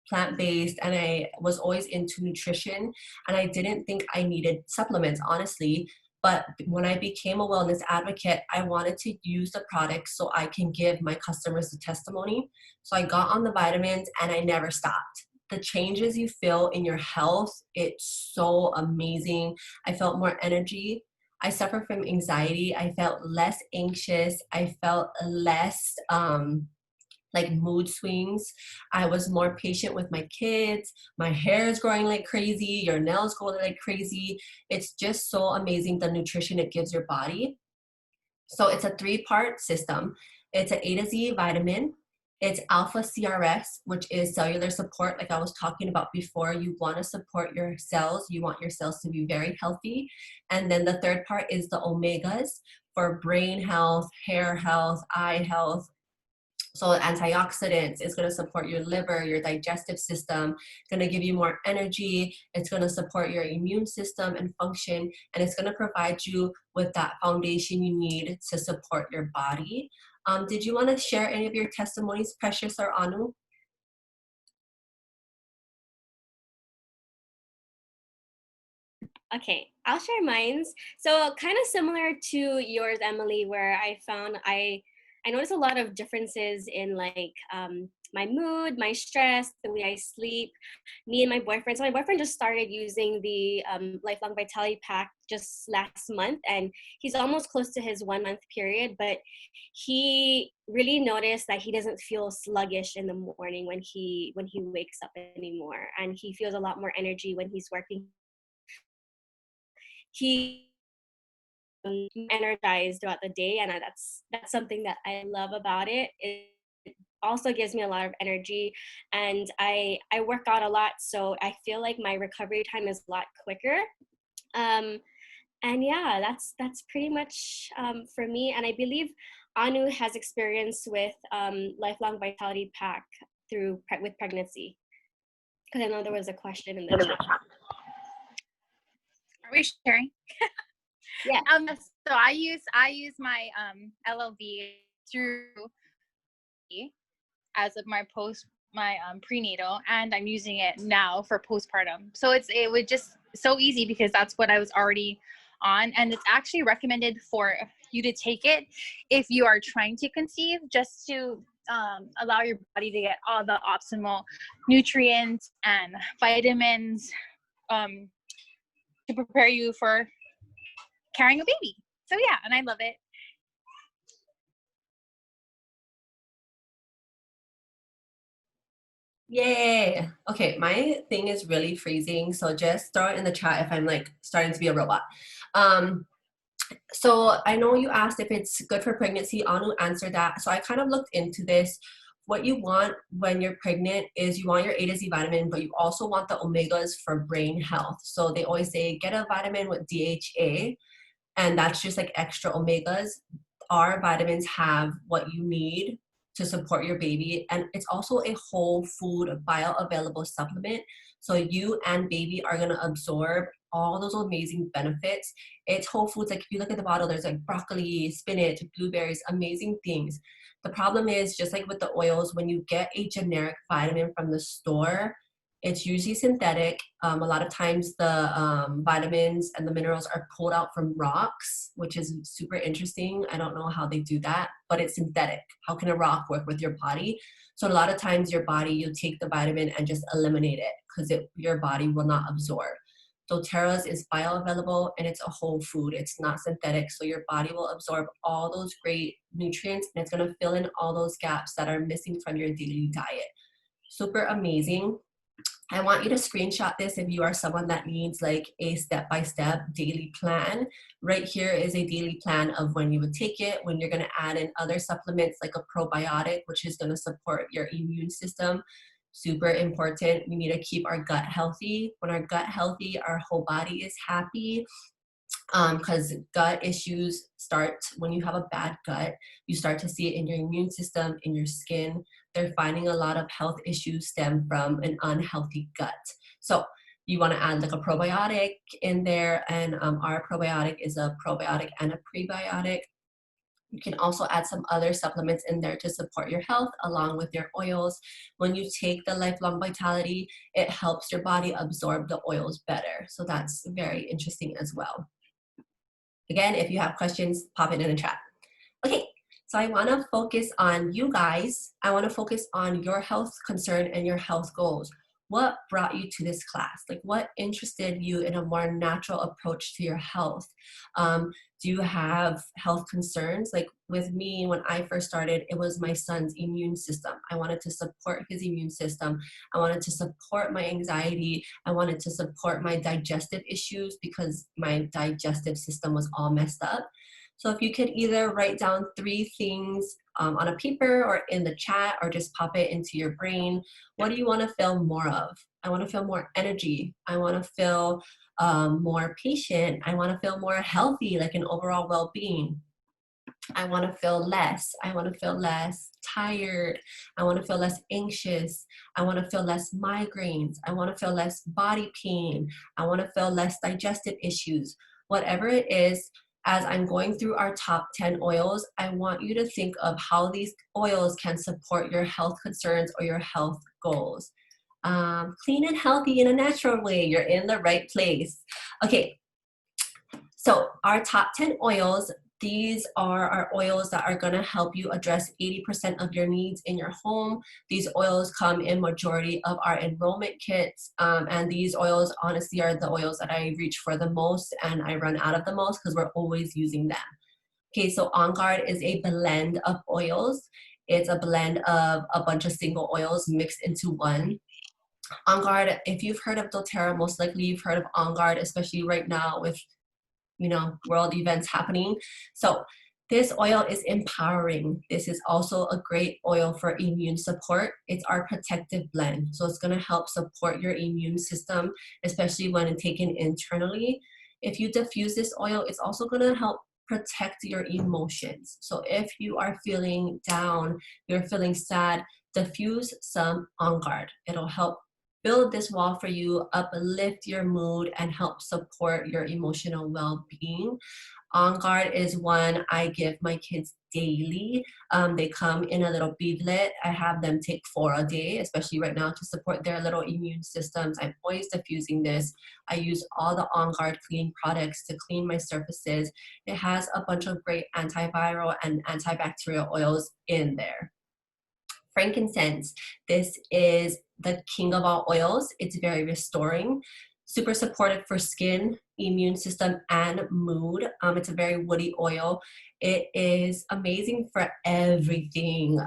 plant-based, and I was always into nutrition, and I didn't think I needed supplements, honestly. But when I became a wellness advocate, I wanted to use the products so I can give my customers the testimony. So I got on the vitamins and I never stopped. The changes you feel in your health, it's so amazing. I felt more energy. I suffer from anxiety. I felt less anxious. I felt less like mood swings. I was more patient with my kids. My hair is growing like crazy. Your nails go like crazy. It's just so amazing the nutrition it gives your body. So it's a 3-part system. It's an A to Z vitamin. It's alpha CRS, which is cellular support, like I was talking about before. You want to support your cells. You want your cells to be very healthy. And then the third part is the omegas for brain health, hair health, eye health. So antioxidants is going to support your liver, your digestive system, going to give you more energy. It's going to support your immune system and function, and it's going to provide you with that foundation you need to support your body. Did you want to share any of your testimonies, Precious or Anu? Okay, I'll share mine. So kind of similar to yours, Emily, where I found I noticed a lot of differences in like my mood, my stress, the way I sleep. Me and my boyfriend. So my boyfriend just started using the Lifelong Vitality Pack just last month, and he's almost close to his 1 month period. But he really noticed that he doesn't feel sluggish in the morning when he wakes up anymore, and he feels a lot more energy when he's working. He energized throughout the day, and that's something that I love about it. It also gives me a lot of energy, and I work out a lot, so I feel like my recovery time is a lot quicker. um, and yeah, that's pretty much for me. And I believe Anu has experience with Lifelong Vitality Pack with pregnancy, because I know there was a question in the chat. Are we sharing? Yeah. So I use my LLV through as of my prenatal, and I'm using it now for postpartum. So it was just so easy because that's what I was already on, and it's actually recommended for you to take it if you are trying to conceive, just to allow your body to get all the optimal nutrients and vitamins to prepare you for carrying a baby. So yeah, and I love it. Yay. Okay, my thing is really freezing, so just throw it in the chat if I'm like starting to be a robot. So I know you asked if it's good for pregnancy. Anu answered that. So I kind of looked into this. What you want when you're pregnant is you want your A to Z vitamin, but you also want the omegas for brain health. So they always say get a vitamin with DHA, and that's just like extra omegas. Our vitamins have what you need to support your baby, and it's also a whole food bioavailable supplement, so you and baby are going to absorb all those amazing benefits. It's whole foods. Like if you look at the bottle, there's like broccoli, spinach, blueberries, amazing things. The problem is, just like with the oils, when you get a generic vitamin from the store, it's usually synthetic. A lot of times the vitamins and the minerals are pulled out from rocks, which is super interesting. I don't know how they do that, but it's synthetic. How can a rock work with your body? So a lot of times your body, you take the vitamin and just eliminate it because your body will not absorb. doTERRA's is bioavailable and it's a whole food. It's not synthetic, so your body will absorb all those great nutrients and it's going to fill in all those gaps that are missing from your daily diet. Super amazing. I want you to screenshot this if you are someone that needs like a step-by-step daily plan. Right here is a daily plan of when you would take it, when you're going to add in other supplements like a probiotic, which is going to support your immune system, super important. We need to keep our gut healthy. When our gut healthy, our whole body is happy. Because gut issues start when you have a bad gut. You start to see it in your immune system, in your skin. They're finding a lot of health issues stem from an unhealthy gut. So you want to add like a probiotic in there, and our probiotic is a probiotic and a prebiotic. You can also add some other supplements in there to support your health along with your oils. When you take the Lifelong Vitality, it helps your body absorb the oils better. So that's very interesting as well. Again, if you have questions, pop it in the chat. Okay, so I want to focus on you guys. I want to focus on your health concern and your health goals. What brought you to this class? Like, what interested you in a more natural approach to your health? Do you have health concerns? Like with me, when I first started, it was my son's immune system. I wanted to support his immune system. I wanted to support my anxiety. I wanted to support my digestive issues because my digestive system was all messed up. So if you could either write down 3 things on a paper or in the chat, or just pop it into your brain. What do you want to feel more of? I want to feel more energy. I want to feel more patient. I want to feel more healthy, like an overall well-being. I want to feel less. I want to feel less tired. I want to feel less anxious. I want to feel less migraines. I want to feel less body pain. I want to feel less digestive issues. Whatever it is, as I'm going through our top 10 oils, I want you to think of how these oils can support your health concerns or your health goals. Clean and healthy in a natural way. You're in the right place. Okay, so our top 10 oils, these are our oils that are gonna help you address 80% of your needs in your home. These oils come in majority of our enrollment kits, and these oils honestly are the oils that I reach for the most and I run out of the most because we're always using them. Okay, so On Guard is a blend of oils. It's a blend of a bunch of single oils mixed into one. On Guard, if you've heard of doTERRA, most likely you've heard of On Guard, especially right now with world events happening. So this oil is empowering. This is also a great oil for immune support. It's our protective blend. So it's gonna help support your immune system, especially when taken internally. If you diffuse this oil, it's also gonna help protect your emotions. So if you are feeling down, you're feeling sad, diffuse some On Guard. It'll help build this wall for you, uplift your mood, and help support your emotional well-being. On Guard is one I give my kids daily. They come in a little beadlet. I have them take 4 a day, especially right now to support their little immune systems. I'm always diffusing this. I use all the On Guard cleaning products to clean my surfaces. It has a bunch of great antiviral and antibacterial oils in there. Frankincense, this is the king of all oils. It's very restoring, super supportive for skin, immune system, and mood. It's a very woody oil. It is amazing for everything.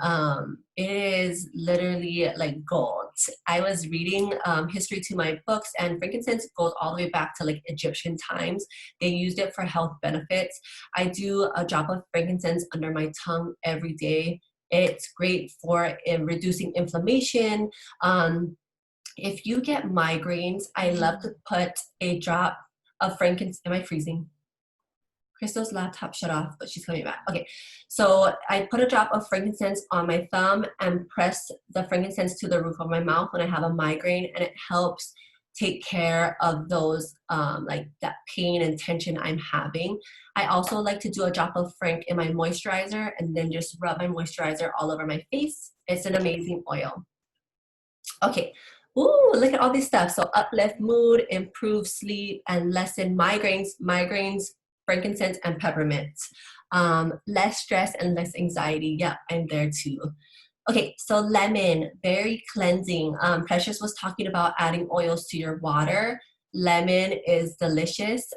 It is literally like gold. I was reading history to my books, and frankincense goes all the way back to like Egyptian times. They used it for health benefits. I do a drop of frankincense under my tongue every day. It's great for reducing inflammation. If you get migraines, I love to put a drop of frankincense. Am I freezing? Crystal's laptop shut off, but she's coming back. Okay, so I put a drop of frankincense on my thumb and press the frankincense to the roof of my mouth when I have a migraine, and it helps take care of those, like that pain and tension I'm having. I also like to do a drop of frank in my moisturizer and then just rub my moisturizer all over my face. It's an amazing oil. Okay, ooh, look at all this stuff. So uplift mood, improve sleep, and lessen migraines, frankincense, and peppermint. Less stress and less anxiety. Yeah, I'm there too. Okay, so lemon, very cleansing. Precious was talking about adding oils to your water. Lemon is delicious.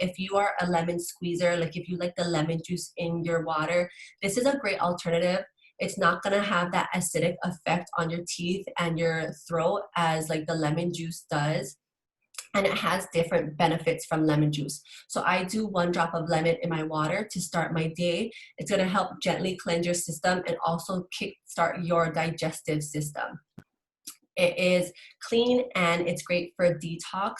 If you are a lemon squeezer, like if you like the lemon juice in your water, this is a great alternative. It's not gonna have that acidic effect on your teeth and your throat as like the lemon juice does. And it has different benefits from lemon juice. So I do 1 drop of lemon in my water to start my day. It's gonna help gently cleanse your system and also kickstart your digestive system. It is clean and it's great for detox.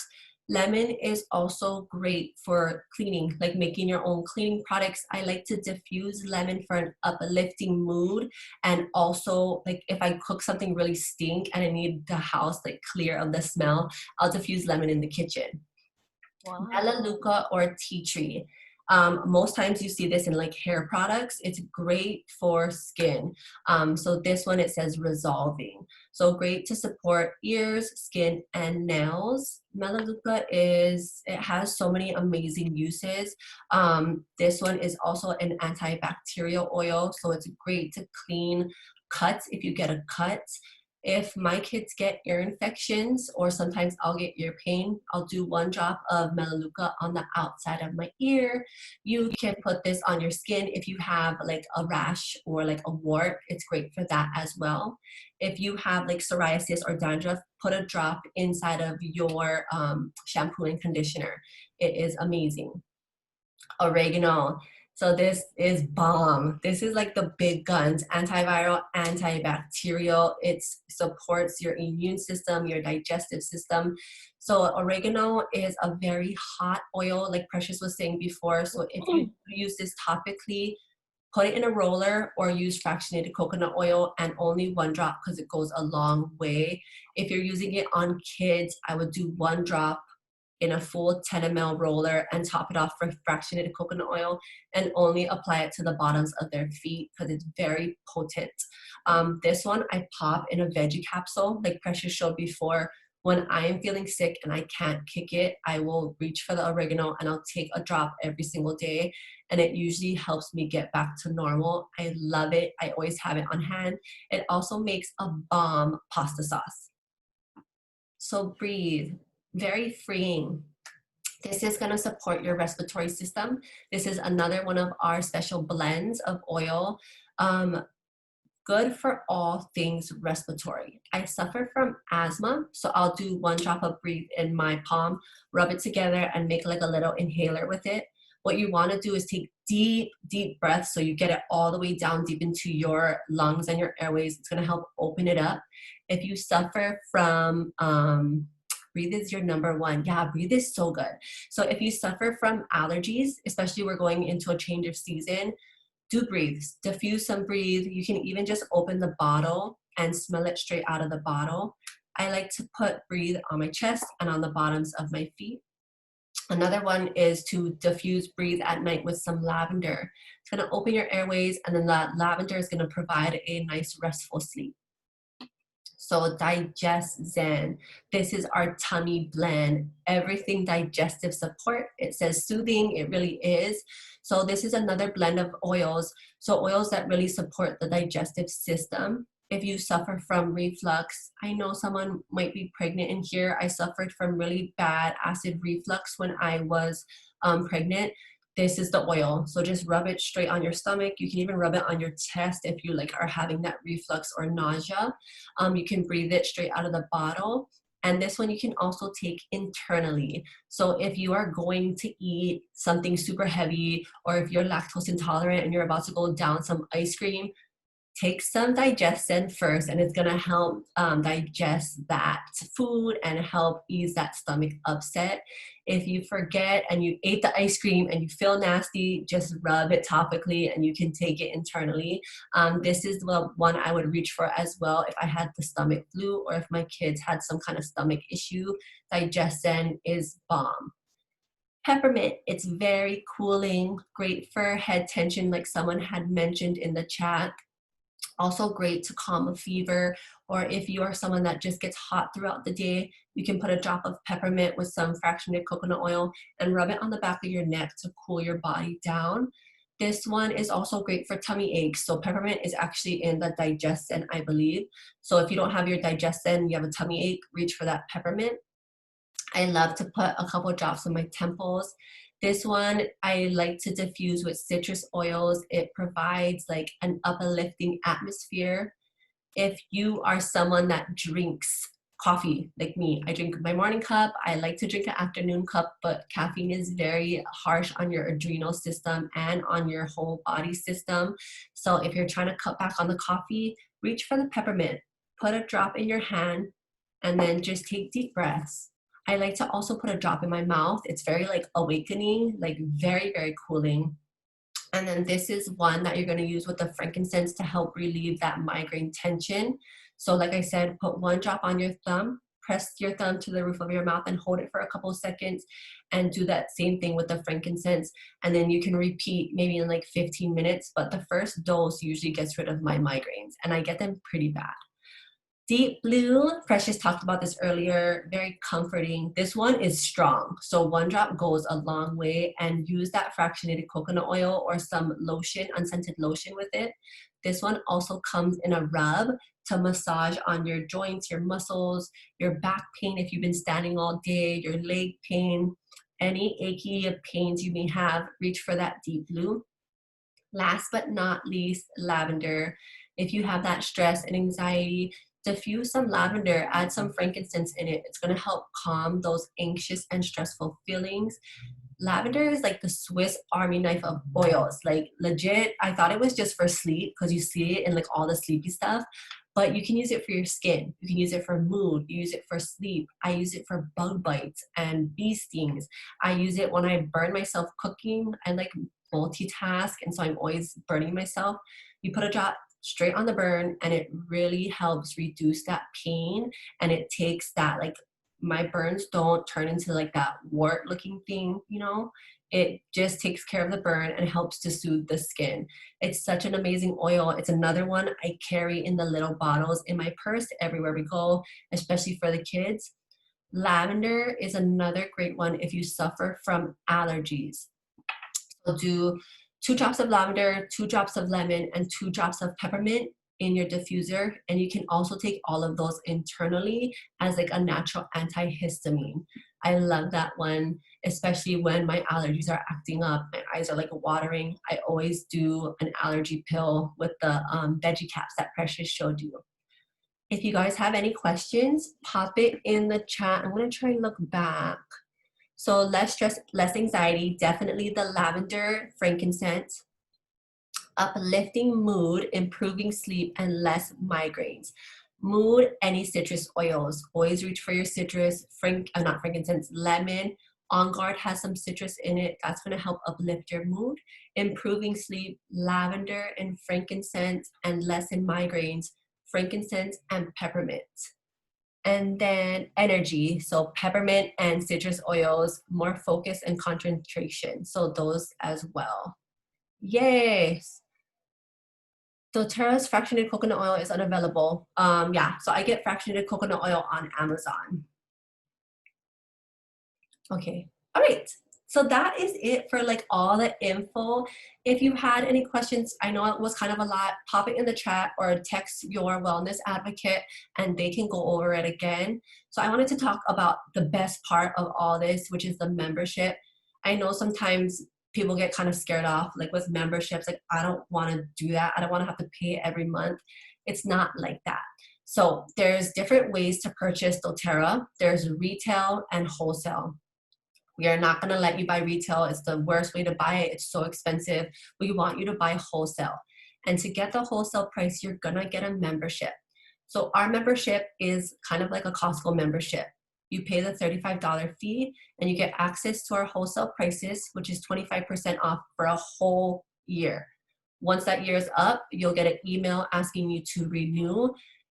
Lemon is also great for cleaning, like making your own cleaning products. I like to diffuse lemon for an uplifting mood. And also, like if I cook something really stink and I need the house like clear of the smell, I'll diffuse lemon in the kitchen. Wow. Melaleuca or tea tree. Most times you see this in like hair products. It's great for skin. So this one, it says resolving. So great to support ears, skin, and nails. Melaleuca it has so many amazing uses. This one is also an antibacterial oil. So it's great to clean cuts if you get a cut. If my kids get ear infections or sometimes I'll get ear pain, I'll do 1 drop of Melaleuca on the outside of my ear. You can put this on your skin if you have like a rash or like a wart. It's great for that as well. If you have like psoriasis or dandruff, put a drop inside of your shampoo and conditioner. It is amazing. Oregano. So this is bomb. This is like the big guns, antiviral, antibacterial. It supports your immune system, your digestive system. So oregano is a very hot oil, like Precious was saying before. So if you use this topically, put it in a roller or use fractionated coconut oil and only 1 drop because it goes a long way. If you're using it on kids, I would do 1 drop in a full 10 ml roller and top it off with fractionated coconut oil and only apply it to the bottoms of their feet because it's very potent. This one I pop in a veggie capsule, like Precious showed before. When I am feeling sick and I can't kick it, I will reach for the oregano and I'll take a drop every single day. And it usually helps me get back to normal. I love it. I always have it on hand. It also makes a bomb pasta sauce. So breathe. Very freeing. This is going to support your respiratory system. This is another one of our special blends of oil. Good for all things respiratory. I suffer from asthma, so I'll do 1 drop of breathe in my palm, rub it together, and make like a little inhaler with it. What you want to do is take deep, deep breaths so you get it all the way down deep into your lungs and your airways. It's going to help open it up. If you suffer from breathe is your number 1. Yeah, breathe is so good. So if you suffer from allergies, especially we're going into a change of season, do breathe. Diffuse some breathe. You can even just open the bottle and smell it straight out of the bottle. I like to put breathe on my chest and on the bottoms of my feet. Another one is to diffuse breathe at night with some lavender. It's going to open your airways, and then that lavender is going to provide a nice restful sleep. So Digest Zen. This is our tummy blend. Everything digestive support. It says soothing. It really is. So this is another blend of oils. So oils that really support the digestive system. If you suffer from reflux, I know someone might be pregnant in here. I suffered from really bad acid reflux when I was pregnant. This is the oil. So just rub it straight on your stomach. You can even rub it on your chest if you like are having that reflux or nausea. You can breathe it straight out of the bottle. And this one you can also take internally. So if you are going to eat something super heavy, or if you're lactose intolerant and you're about to go down some ice cream, take some Digest-Zen first, and it's gonna help digest that food and help ease that stomach upset. If you forget and you ate the ice cream and you feel nasty, just rub it topically and you can take it internally. This is the one I would reach for as well if I had the stomach flu or if my kids had some kind of stomach issue. Digest-Zen is bomb. Peppermint, it's very cooling, great for head tension like someone had mentioned in the chat. Also great to calm a fever, or if you are someone that just gets hot throughout the day, you can put a drop of peppermint with some fractionated coconut oil and rub it on the back of your neck to cool your body down. This one is also great for tummy aches. So peppermint is actually in the Digest-Zen, I believe. So if you don't have your Digest-Zen, you have a tummy ache, reach for that peppermint. I love to put a couple drops on my temples. This one I like to diffuse with citrus oils. It provides like an uplifting atmosphere. If you are someone that drinks coffee like me, I drink my morning cup. I like to drink an afternoon cup, but caffeine is very harsh on your adrenal system and on your whole body system. So if you're trying to cut back on the coffee, reach for the peppermint. Put a drop in your hand, and then just take deep breaths. I like to also put a drop in my mouth. It's very like awakening, like very, very cooling. And then this is one that you're going to use with the frankincense to help relieve that migraine tension. So like I said, put one drop on your thumb, press your thumb to the roof of your mouth and hold it for a couple of seconds, and do that same thing with the frankincense. And then you can repeat maybe in like 15 minutes, but the first dose usually gets rid of my migraines, and I get them pretty bad. Deep Blue, Precious talked about this earlier, very comforting. This one is strong, so one drop goes a long way, and use that fractionated coconut oil or some lotion, unscented lotion with it. This one also comes in a rub to massage on your joints, your muscles, your back pain if you've been standing all day, your leg pain, any achy pains you may have, reach for that Deep Blue. Last but not least, lavender. If you have that stress and anxiety, diffuse some lavender, add some frankincense in it. It's gonna help calm those anxious and stressful feelings. Lavender is like the Swiss Army knife of oils. Like legit, I thought it was just for sleep because you see it in like all the sleepy stuff, but you can use it for your skin. You can use it for mood. You use it for sleep. I use it for bug bites and bee stings. I use it when I burn myself cooking. I like multitask, and so I'm always burning myself. You put a drop straight on the burn, and it really helps reduce that pain, and it takes that, like, my burns don't turn into like that wart looking thing, you know. It just takes care of the burn and helps to soothe the skin. It's such an amazing oil. It's another one I carry in the little bottles in my purse everywhere we go, especially for the kids. Lavender is another great one if you suffer from allergies. So do 2 drops of lavender, 2 drops of lemon, and 2 drops of peppermint in your diffuser. And you can also take all of those internally as like a natural antihistamine. I love that one, especially when my allergies are acting up. My eyes are like watering. I always do an allergy pill with the veggie caps that Precious showed you. If you guys have any questions, pop it in the chat. I'm gonna try and look back. So less stress, less anxiety, definitely the lavender, frankincense, uplifting mood, improving sleep, and less migraines. Mood, any citrus oils. Always reach for your citrus, not frankincense, lemon. On Guard has some citrus in it. That's gonna help uplift your mood. Improving sleep, lavender and frankincense, and less in migraines, frankincense and peppermint. And then energy, so peppermint and citrus oils, more focus and concentration. So those as well. Yes. doTERRA's fractionated coconut oil is unavailable. Yeah, so I get fractionated coconut oil on Amazon. Okay, all right. So that is it for like all the info. If you had any questions, I know it was kind of a lot, pop it in the chat or text your wellness advocate and they can go over it again. So I wanted to talk about the best part of all this, which is the membership. I know sometimes people get kind of scared off, like with memberships, like I don't want to do that. I don't want to have to pay every month. It's not like that. So there's different ways to purchase doTERRA. There's retail and wholesale. We are not going to let you buy retail. It's the worst way to buy it. It's so expensive. We want you to buy wholesale. And to get the wholesale price, you're going to get a membership. So our membership is kind of like a Costco membership. You pay the $35 fee and you get access to our wholesale prices, which is 25% off for a whole year. Once that year is up, you'll get an email asking you to renew.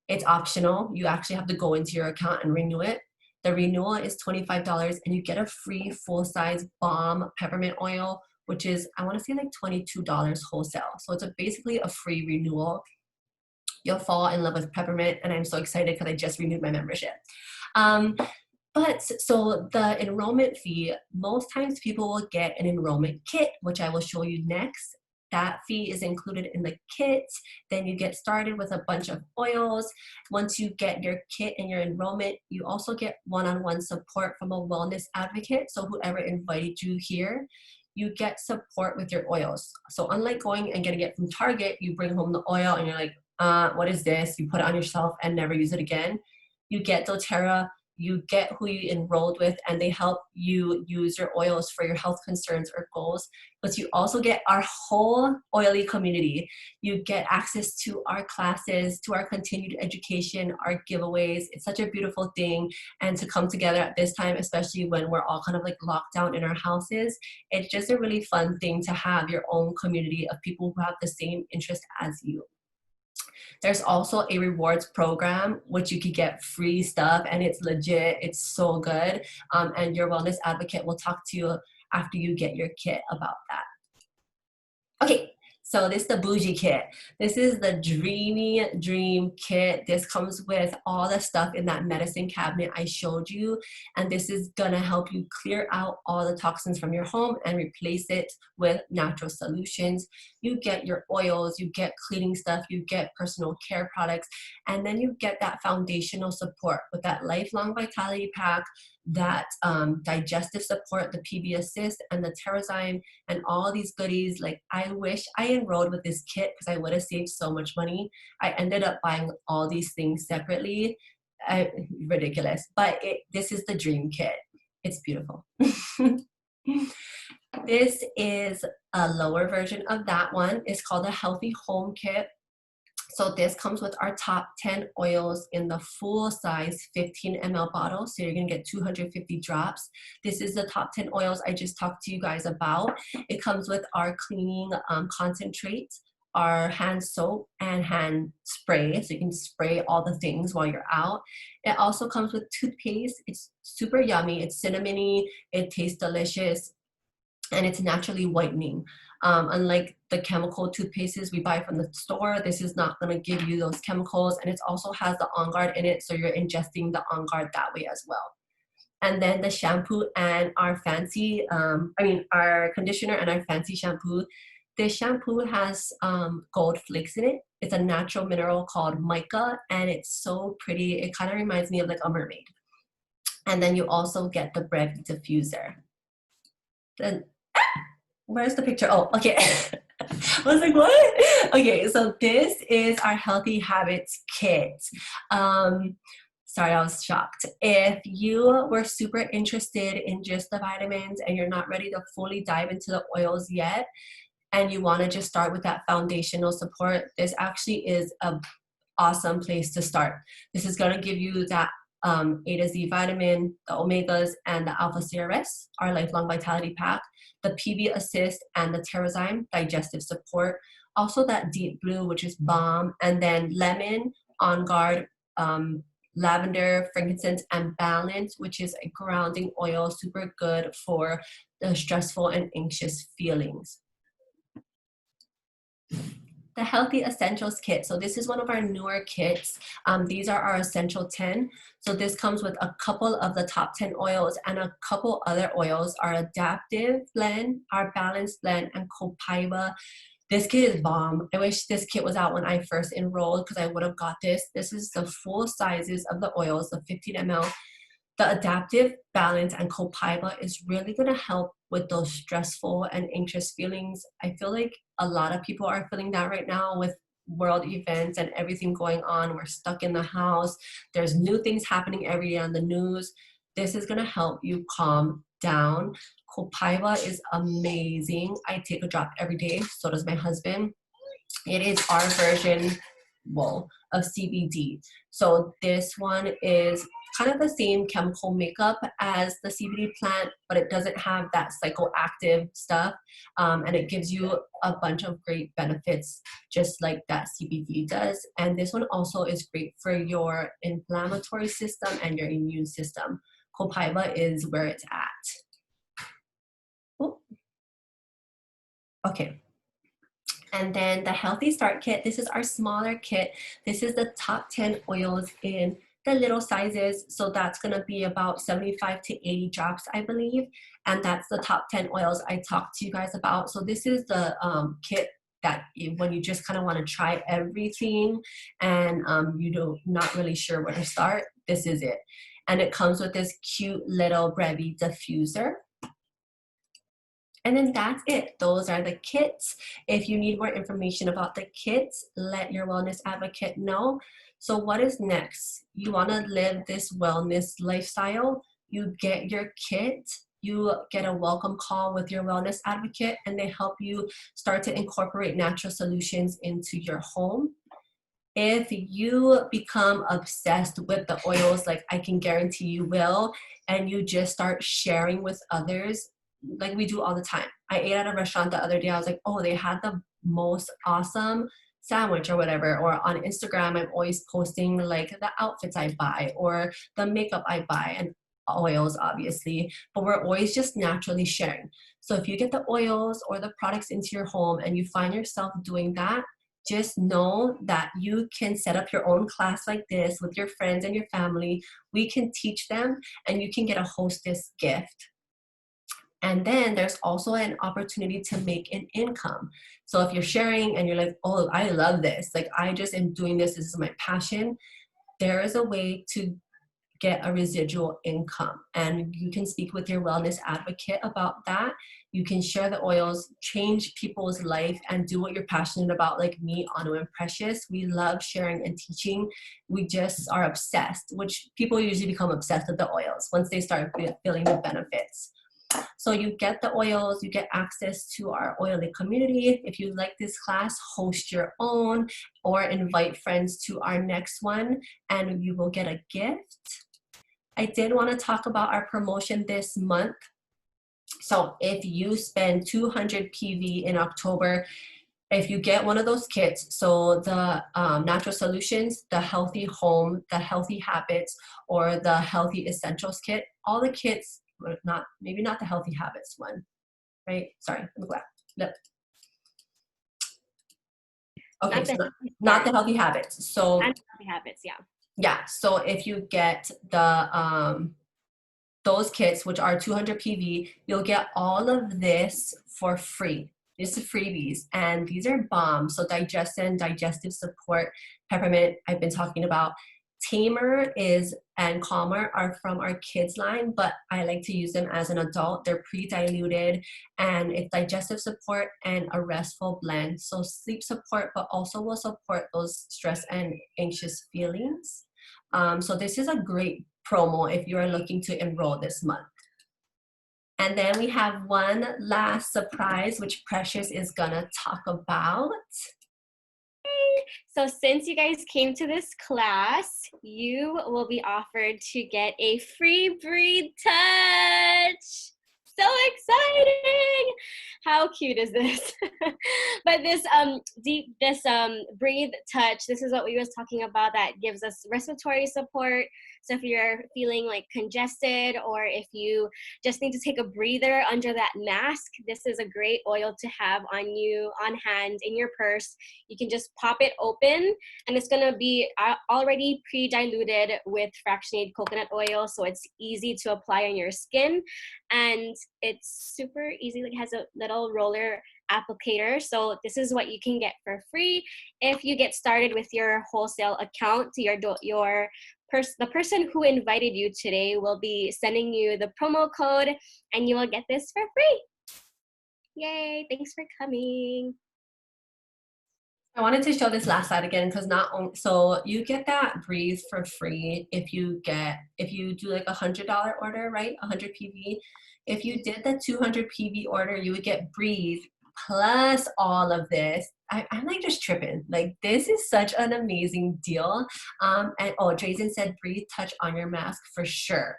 It's optional. You actually have to go into your account and renew it. The renewal is $25 and you get a free full-size balm peppermint oil, which is, I want to say like $22 wholesale. So it's basically a free renewal. You'll fall in love with peppermint and I'm so excited because I just renewed my membership. But so the enrollment fee, most times people will get an enrollment kit, which I will show you next. That fee is included in the kit. Then you get started with a bunch of oils. Once you get your kit and your enrollment, you also get one-on-one support from a wellness advocate. So whoever invited you here, you get support with your oils. So unlike going and getting it from Target, you bring home the oil and you're like, what is this? You put it on yourself and never use it again. You get doTERRA you get who you enrolled with, and they help you use your oils for your health concerns or goals. But you also get our whole oily community. You get access to our classes, to our continued education, our giveaways. It's such a beautiful thing. And to come together at this time, especially when we're all kind of like locked down in our houses, it's just a really fun thing to have your own community of people who have the same interest as you. There's also a rewards program, which you could get free stuff, and it's legit. It's so good. And your wellness advocate will talk to you after you get your kit about that. Okay, so this is the bougie kit. This is the Dreamy Dream kit. This comes with all the stuff in that medicine cabinet I showed you. And this is gonna help you clear out all the toxins from your home and replace it with natural solutions. You get your oils, you get cleaning stuff, you get personal care products, and then you get that foundational support with that lifelong vitality pack, that digestive support, the PB Assist and the Terrazyme, and all these goodies. Like, I wish I enrolled with this kit because I would have saved so much money. I ended up buying all these things separately. Ridiculous, but this is the dream kit. It's beautiful. This is a lower version of that one. It's called the Healthy Home Kit. So this comes with our top 10 oils in the full size 15 ml bottle. So you're gonna get 250 drops. This is the top 10 oils I just talked to you guys about. It comes with our cleaning concentrates, our hand soap, and hand spray. So you can spray all the things while you're out. It also comes with toothpaste. It's super yummy. It's cinnamony. It tastes delicious. And it's naturally whitening. Unlike the chemical toothpastes we buy from the store, this is not going to give you those chemicals, and it also has the On Guard in it, so you're ingesting the On Guard that way as well. And then the shampoo and our fancy, our conditioner and our fancy shampoo. This shampoo has gold flakes in it. It's a natural mineral called mica, and it's so pretty. It kind of reminds me of like a mermaid. And then you also get the Brevi diffuser. Then where's the picture? Oh, okay. I was like, what? Okay, so this is our Healthy Habits kit. Sorry, I was shocked. If you were super interested in just the vitamins and you're not ready to fully dive into the oils yet, and you want to just start with that foundational support, this actually is an awesome place to start. This is going to give you that A to Z vitamin, the omegas, and the alpha CRS, our lifelong vitality pack, the PB Assist and the Terrazyme digestive support, also that Deep Blue, which is bomb, and then lemon, On Guard, lavender, frankincense, and balance, which is a grounding oil, super good for the stressful and anxious feelings. The Healthy Essentials kit. So this is one of our newer kits. These are our Essential 10. So this comes with a couple of the top 10 oils and a couple other oils, our Adaptive blend, our Balance blend, and Copaiba. This kit is bomb. I wish this kit was out when I first enrolled because I would have got this. This is the full sizes of the oils, the 15 ml. The Adaptive, Balance, and Copaiba is really going to help with those stressful and anxious feelings. I feel like a lot of people are feeling that right now with world events and everything going on. We're stuck in the house. There's new things happening every day on the news. This is going to help you calm down. Copaiba is amazing. I take a drop every day. So does my husband. It is our version, of CBD. So this one is kind of the same chemical makeup as the CBD plant, but it doesn't have that psychoactive stuff. And it gives you a bunch of great benefits, just like that CBD does. And this one also is great for your inflammatory system and your immune system. Copaiba is where it's at. Ooh. Okay. And then the Healthy Start kit, this is our smaller kit. This is the top 10 oils in the little sizes. So that's gonna be about 75 to 80 drops, I believe. And that's the top 10 oils I talked to you guys about. So this is the kit that when you just kind of wanna try everything and not really sure where to start, this is it. And it comes with this cute little Brevi diffuser. And then that's it. Those are the kits. If you need more information about the kits, let your wellness advocate know. So what is next? You want to live this wellness lifestyle, you get your kit, you get a welcome call with your wellness advocate, and they help you start to incorporate natural solutions into your home. If you become obsessed with the oils, like I can guarantee you will, and you just start sharing with others, like we do all the time. I ate at a restaurant the other day. I was like, oh, they had the most awesome sandwich or whatever. Or on Instagram, I'm always posting like the outfits I buy or the makeup I buy and oils, obviously. But we're always just naturally sharing. So if you get the oils or the products into your home and you find yourself doing that, just know that you can set up your own class like this with your friends and your family. We can teach them and you can get a hostess gift. And then there's also an opportunity to make an income. So if you're sharing and you're like, oh, I love this, like I just am doing this, this is my passion, there is a way to get a residual income. And you can speak with your wellness advocate about that. You can share the oils, change people's life, and do what you're passionate about, like me, Anu, and Precious. We love sharing and teaching. We just are obsessed, which people usually become obsessed with the oils once they start feeling the benefits. So you get the oils, you get access to our oily community. If you like this class, host your own or invite friends to our next one and you will get a gift. I did want to talk about our promotion this month. So if you spend 200 PV in October, if you get one of those kits, so the Natural Solutions, the Healthy Home, the Healthy Habits, or the Healthy Essentials kit, all the kits, maybe not the Healthy Habits one, right? Sorry, let me go back. No. Okay, so not the Healthy Habits. So and Healthy Habits, yeah. Yeah, so if you get the those kits, which are 200 PV, you'll get all of this for free. These are freebies, and these are bombs. So Digestin, digestive support, peppermint, I've been talking about. Tamer and Calmer are from our kids line, but I like to use them as an adult. They're pre-diluted, and it's digestive support and a restful blend. So sleep support, but also will support those stress and anxious feelings. So this is a great promo if you are looking to enroll this month. And then we have one last surprise, which Precious is gonna talk about. So since you guys came to this class, you will be offered to get a free Breathe Touch. So exciting! How cute is this? But this Breathe Touch, this is what we was talking about, that gives us respiratory support. So if you're feeling like congested, or if you just need to take a breather under that mask, this is a great oil to have on you, on hand, in your purse. You can just pop it open, and it's gonna be already pre-diluted with fractionated coconut oil, so it's easy to apply on your skin. And it's super easy, like it has a little roller applicator. So this is what you can get for free if you get started with your wholesale account. The person who invited you today will be sending you the promo code, and you will get this for free. Yay, thanks for coming. I wanted to show this last slide again because so you get that Breathe for free if you do like $100 order, right? 100 PV. If you did the 200 PV order, you would get Breathe plus all of this. I'm like just tripping. Like this is such an amazing deal. And Jason said Breathe Touch on your mask for sure.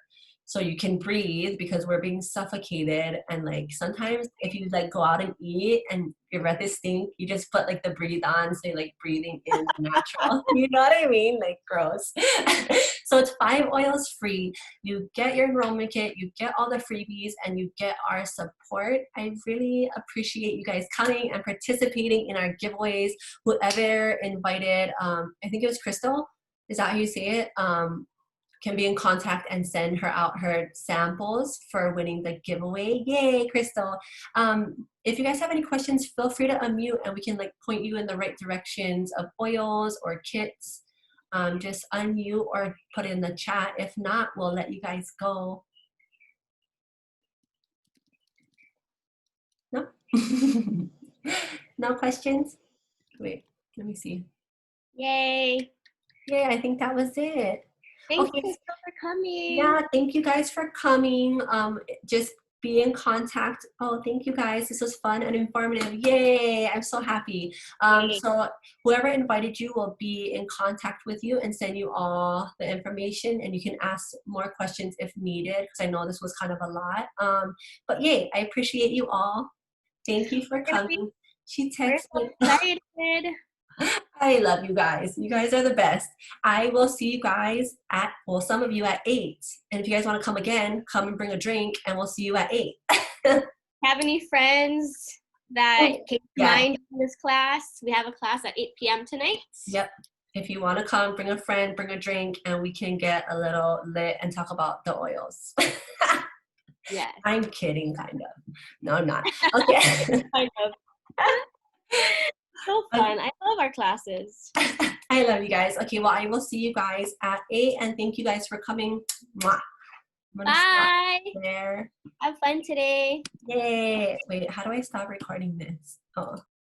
So you can breathe because we're being suffocated. And like sometimes if you like go out and eat and your breath is stink, you just put like the Breathe on, so you're like breathing in natural. You know what I mean? Like gross. So it's 5 oils free. You get your enrollment kit, you get all the freebies, and you get our support. I really appreciate you guys coming and participating in our giveaways. Whoever invited, I think it was Crystal. Is that how you say it? Can be in contact and send her out her samples for winning the giveaway. Yay, Crystal. If you guys have any questions, feel free to unmute and we can like point you in the right directions of oils or kits. Just unmute or put it in the chat. If not, we'll let you guys go. No questions? Wait, let me see. Yay. Yeah, I think that was it. Thanks, Okay, Crystal, for coming. yeah, thank you guys for coming. Just be in contact. Oh, thank you guys. This was fun and informative. Yay, I'm so happy. Yay. So whoever invited you will be in contact with you and send you all the information, and you can ask more questions if needed, because I know this was kind of a lot. But yay, I appreciate you all. Thank you for coming. She We're so texted. excited. I love you guys. You guys are the best. I will see you guys at, well, some of you at 8. And if you guys want to come again, come and bring a drink, and we'll see you at 8. Have any friends that came to Yeah. mind in this class? We have a class at 8 p.m. tonight. Yep. If you want to come, bring a friend, bring a drink, and we can get a little lit and talk about the oils. Yes. I'm kidding, kind of. No, I'm not. Okay. Kind of. So fun. I love our classes. I love you guys. Okay, well, I will see you guys at 8, and thank you guys for coming. Mwah. I'm gonna Bye. stop there. Have fun today. Yay. Wait, how do I stop recording this? Oh.